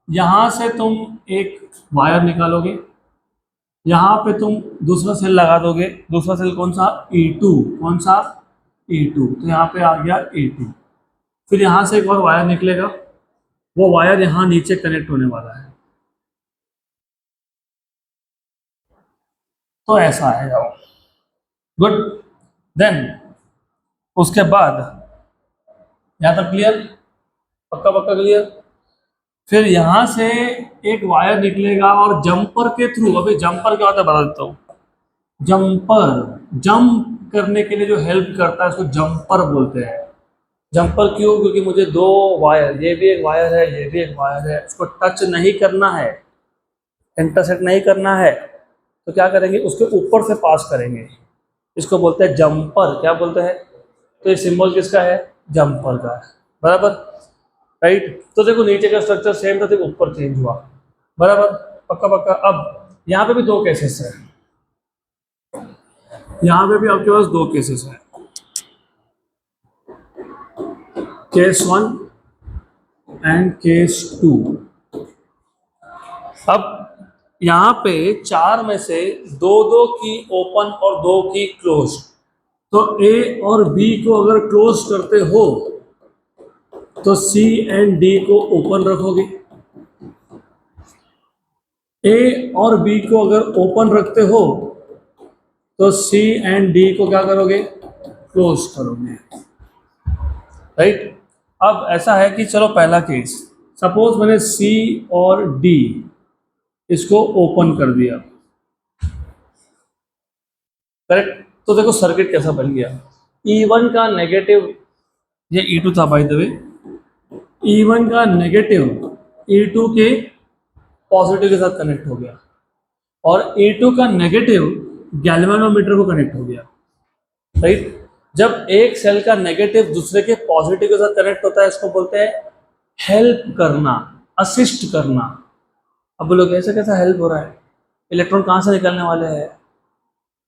यहाँ से तुम एक वायर निकालोगे, यहाँ पे तुम दूसरा सेल लगा दोगे, दूसरा सेल कौन सा, E2, कौन सा, E2, तो यहाँ पे आ गया E2। फिर यहाँ से एक और वायर निकलेगा, वो वायर यहाँ नीचे कनेक्ट होने वाला है। तो ऐसा है, जाओ, गुड। देन उसके बाद यहाँ तक क्लियर, पक्का पक्का क्लियर। फिर यहाँ से एक वायर निकलेगा और जंपर के थ्रू, अभी जंपर क्या होता है बता देता हूँ। जंपर जंप करने के लिए जो हेल्प करता है उसको जंपर बोलते हैं। जंपर क्यों, क्योंकि मुझे 2 वायर, ये भी एक वायर है, ये भी एक वायर है, उसको टच नहीं करना है, इंटरसेक्ट नहीं करना है, तो क्या करेंगे, उसके ऊपर से पास करेंगे। इसको बोलते हैं जंपर, क्या बोलते हैं। तो ये सिंबल किसका है, जंपर का है, बराबर, राइट। तो देखो नीचे का स्ट्रक्चर सेम था, देखो ऊपर चेंज हुआ, बराबर, पक्का पक्का। अब यहाँ पे भी 2 केसेस हैं, यहाँ पे भी आपके पास 2 केसेस हैं। Case 1, and case 2। अब यहाँ पे 4 में से दो दो की ओपन और 2 की क्लोज, तो ए और बी को अगर क्लोज करते हो तो सी एंड डी को ओपन रखोगे, ए और बी को अगर ओपन रखते हो तो सी एंड डी को क्या करोगे, क्लोज करोगे, राइट। अब ऐसा है कि चलो पहला केस, सपोज मैंने सी और डी इसको ओपन कर दिया, करेक्ट। तो देखो सर्किट कैसा बन गया, E1 का नेगेटिव, ये E2 था बाय द वे, E1 का नेगेटिव E2 के पॉजिटिव के साथ कनेक्ट हो गया और E2 का नेगेटिव गैल्वेनोमीटर को कनेक्ट हो गया, राइट। जब एक सेल का नेगेटिव दूसरे के पॉजिटिव के साथ कनेक्ट होता है इसको बोलते हैं हेल्प करना, असिस्ट करना। अब बोलो कैसे कैसा हेल्प हो रहा है, इलेक्ट्रॉन कहाँ से निकलने वाले हैं,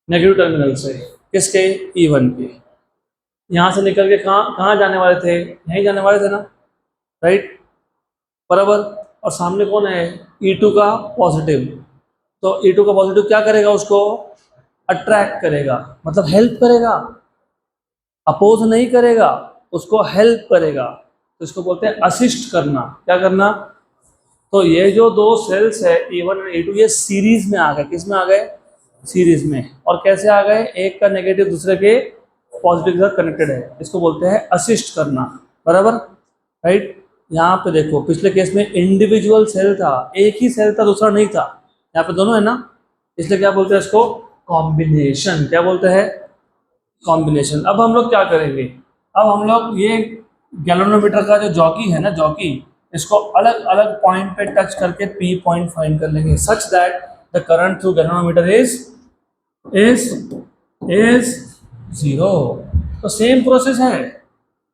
नेगेटिव टर्मिनल से, किसके, E1 के, यहाँ से निकल के कहाँ कहाँ जाने वाले थे, यहीं जाने वाले थे ना, राइट, बराबर। और सामने कौन है, E2 का पॉजिटिव, तो E2 का पॉजिटिव क्या करेगा, उसको अट्रैक्ट करेगा, मतलब हेल्प करेगा, अपोज नहीं करेगा, उसको हेल्प करेगा, तो इसको बोलते हैं असिस्ट करना, क्या करना। तो ये जो दो सेल्स है E1 और E2 ये सीरीज में आ गए, किस में आ गए, सीरीज में। और कैसे आ गए, एक का नेगेटिव दूसरे के पॉजिटिव के साथ कनेक्टेड है, इसको बोलते हैं असिस्ट करना, बराबर, राइट। यहाँ पे देखो पिछले केस में इंडिविजुअल सेल था, एक ही सेल था दूसरा नहीं था, यहाँ पे दोनों है ना, इसलिए क्या बोलते हैं इसको, कॉम्बिनेशन, क्या बोलते हैं, कॉम्बिनेशन। अब हम लोग क्या करेंगे, अब हम लोग ये गैल्वेनोमीटर का जो जॉकी है ना, जॉकी, इसको अलग अलग पॉइंट पे टच करके पी पॉइंट फाइंड कर लेंगे, such that the current through galvanometer is is zero. तो सेम प्रोसेस है,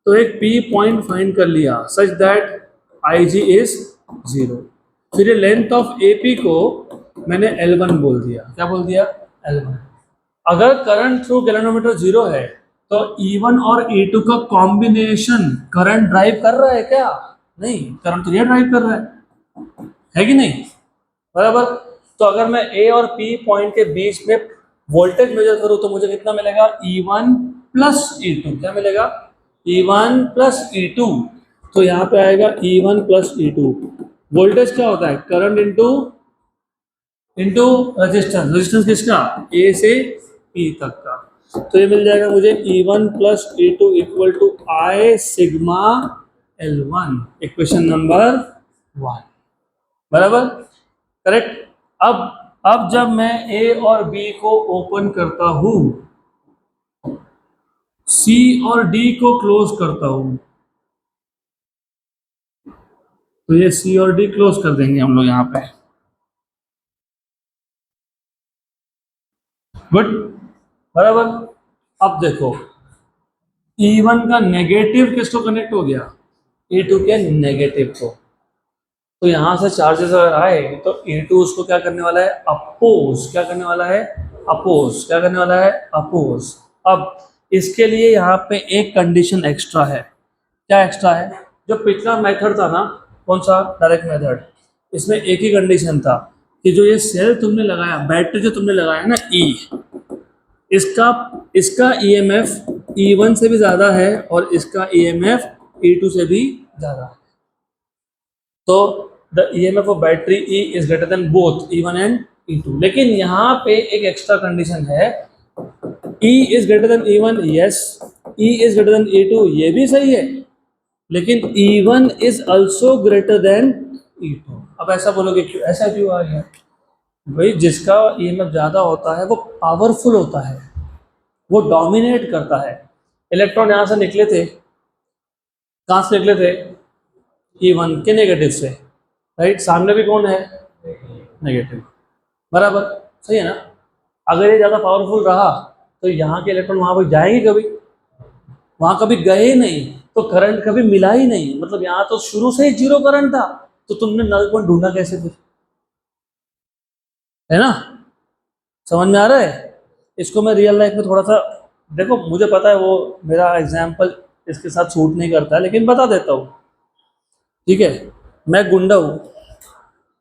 तो एक पी पॉइंट फाइंड कर लिया such that I G is zero, फिर ये लेंथ ऑफ ए पी को मैंने L1 बोल दिया, क्या बोल दिया, L1। अगर करंट थ्रू गैल्वेनोमीटर जीरो है तो E1 और E2 का कॉम्बिनेशन करंट ड्राइव कर रहा है क्या, नहीं, करंट तो ये ड्राइव कर रहा है कि नहीं, बराबर। तो अगर मैं ए और पी पॉइंट के बीच में वोल्टेज मेजर करूं तो मुझे कितना मिलेगा, E1 प्लस E2, क्या मिलेगा, E1 प्लस E2। तो यहाँ पे आएगा E1 प्लस E2, वोल्टेज क्या होता है, current into into resistance, resistance किसका, ए से पी तक का। तो ये मिल जाएगा मुझे E1 plus E2 equal to I sigma L1, equation number 1, बराबर, करेक्ट। अब जब मैं ए और बी को ओपन करता हूं, सी और डी को क्लोज करता हूं, तो ये सी और डी क्लोज कर देंगे हम लोग यहाँ पे, गुड, बराबर। अब देखो E1 का नेगेटिव किसको कनेक्ट हो गया, E2 के नेगेटिव को, तो यहां से चार्जेस अगर आए तो E2 उसको क्या करने वाला है, अपोज, क्या करने वाला है, अपोज, क्या करने वाला है, अपोज। अब इसके लिए यहाँ पे एक कंडीशन एक्स्ट्रा है, क्या एक्स्ट्रा है, जो पिछला मेथड था ना, कौन सा, डायरेक्ट मेथड, इसमें एक ही कंडीशन था कि जो ये सेल तुमने लगाया, बैटरी जो तुमने लगाया ना E, इसका इसका EMF E1 से भी ज़्यादा है और इसका EMF E2 से भी ज़्यादा है, तो the EMF of battery E is greater than both E1 and E2। लेकिन यहाँ पे एक एक्स्ट्रा कंडीशन है, E is greater than E1, yes, E is greater than E2, ये भी सही है, लेकिन E1 is also greater than E2। अब ऐसा बोलोगे क्यों, ऐसा क्यों आ गया, भाई जिसका EMF ज़्यादा होता है वो पावरफुल होता है, वो डोमिनेट करता है। इलेक्ट्रॉन यहाँ से निकले थे, कहाँ से निकले थे, E1 के नेगेटिव से, राइट, सामने भी कौन है, नेगेटिव, बराबर, सही है ना। अगर ये ज़्यादा पावरफुल रहा तो यहाँ के इलेक्ट्रॉन वहाँ पर जाएंगे कभी, वहाँ कभी गए नहीं, तो करंट कभी मिला ही नहीं, मतलब यहाँ तो शुरू से ही जीरो करंट था, तो तुमने नल पॉइंट ढूंढा कैसे फिर, है ना, समझ में आ रहा है। इसको मैं रियल लाइफ में थोड़ा सा, देखो मुझे पता है वो मेरा एग्जाम्पल इसके साथ सूट नहीं करता है, लेकिन बता देता हूँ। ठीक है, मैं गुंडा हूँ,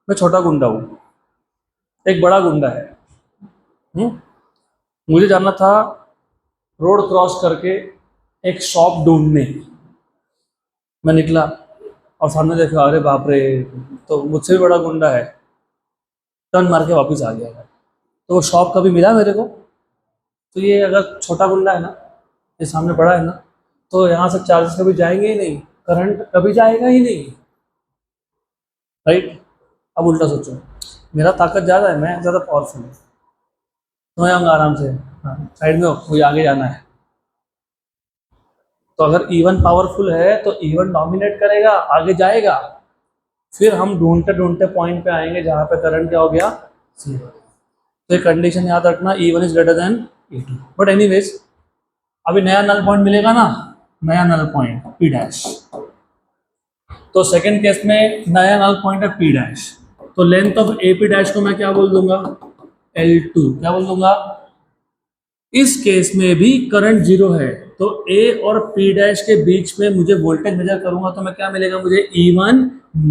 मैं छोटा गुंडा हूँ, एक बड़ा गुंडा है। मुझे जाना था रोड क्रॉस करके एक शॉप ढूंढने। मैं निकला और सामने देखा, अरे बाप रे, तो मुझसे भी बड़ा गुंडा है। टर्न मार के वापस आ गया। तो वो शॉप कभी मिला मेरे को? तो ये अगर छोटा गुंडा है ना, ये सामने बड़ा है ना, तो यहाँ से चार्जेस कभी जाएंगे ही नहीं, करंट कभी जाएगा ही नहीं, राइट? अब उल्टा सोचो, मेरा ताकत ज़्यादा है, मैं ज़्यादा पावरफुल हूँ, तो मैं आऊँगा आराम से, हाँ साइड में हो, मुझे आगे जाना है। तो अगर इवन पावरफुल है तो इवन डोमिनेट करेगा, आगे जाएगा, फिर हम ढूंढते ढूंढते पॉइंट पे आएंगे जहाँ पे करंट क्या हो गया, जीरो। तो ये कंडीशन याद रखना, E1 is greater than E2। But anyways, अभी नया नल पॉइंट मिलेगा ना, नया नल पॉइंट P डैश। तो सेकंड केस में नया नल पॉइंट है P डैश, तो लेंथ ऑफ AP डैश को मैं क्या बोल दूंगा, L2। क्या बोल दूंगा? इस केस में भी करंट जीरो है, तो A और P डैश के बीच में मुझे वोल्टेज मेजर करूंगा तो मैं क्या मिलेगा मुझे, E1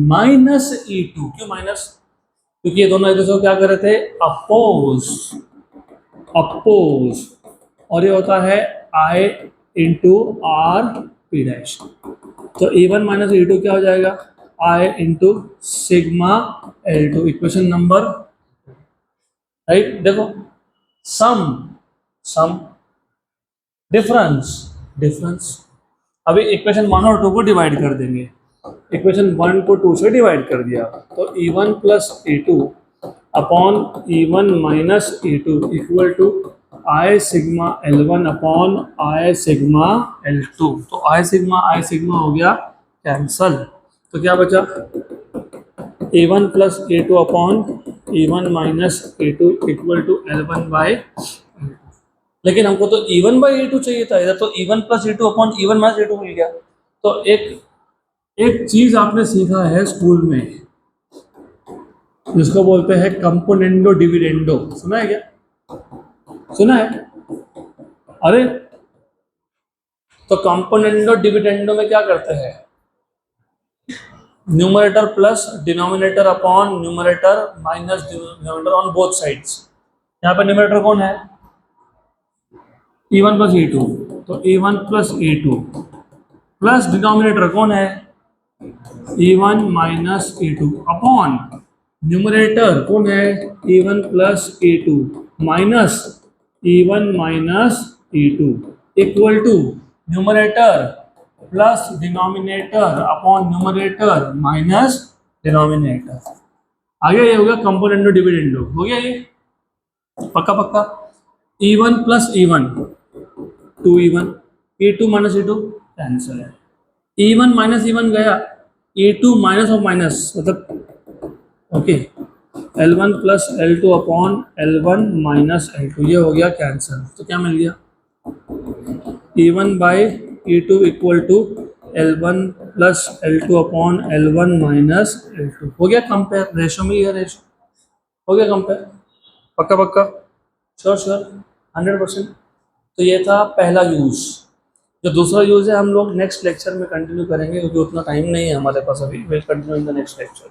माइनस E2। क्यों माइनस? क्योंकि ये दोनों एक दूसरे को क्या कर रहे थे, अपोज, अपोज। और ये होता है I into R P dash. तो E1 माइनस E2 क्या हो जाएगा, I into sigma L2। Equation number, right? देखो, सम, सम, डिफरेंस, डिफरेंस। अभी इक्वेशन 1 और 2 को डिवाइड कर देंगे। इक्वेशन 1 को 2 से डिवाइड कर दिया, तो E1 plus E2 upon E1 minus E2 equal to I sigma L1 upon I sigma L2। तो I सिग्मा हो गया कैंसल, तो क्या बचा, E1 plus E2 upon E1 minus E2 equal to L1 by. लेकिन हमको तो E1 बाई E2 चाहिए था, इधर तो E1 plus E2 upon E1 minus E2 मिल गया। तो एक चीज आपने सीखा है स्कूल में, जिसको बोलते हैं कंपोनेंडो डिविडेंडो। सुना है क्या? सुना है? अरे, तो कंपोनेंडो डिविडेंडो में क्या करते हैं, numerator plus denominator upon numerator minus denominator on both sides. यहाँ पे न्यूमरेटर कौन है, E1 प्लस E2, तो E1 plus E2 plus denominator कौन है, E1 minus E2 upon numerator कौन है, E1 plus E2 minus E1 minus E2 equal to numerator plus denominator upon numerator minus denominator. आगे ये हो गया कंपोनेंडो डिविडेंडो, हो गया ये पक्का पक्का। E1 plus E1 2E1, E2 minus E2 cancel है, E1 माइनस E1 गया, E2 माइनस ऑफ माइनस मतलब okay, L1 plus L2 upon L1 minus L2, ये हो गया कैंसिल। तो क्या मिल गया, E1 by E2 equal to L1 plus L2 upon L1 minus L2। हो गया कंपेयर, रेशो में ये रेशो हो गया कंपेयर, पक्का पक्का, श्योर श्योर, 100%। तो ये था पहला यूज़। जो दूसरा यूज़ है हम लोग नेक्स्ट लेक्चर में कंटिन्यू करेंगे, क्योंकि उतना टाइम नहीं है हमारे पास अभी। Will continue in the next lecture.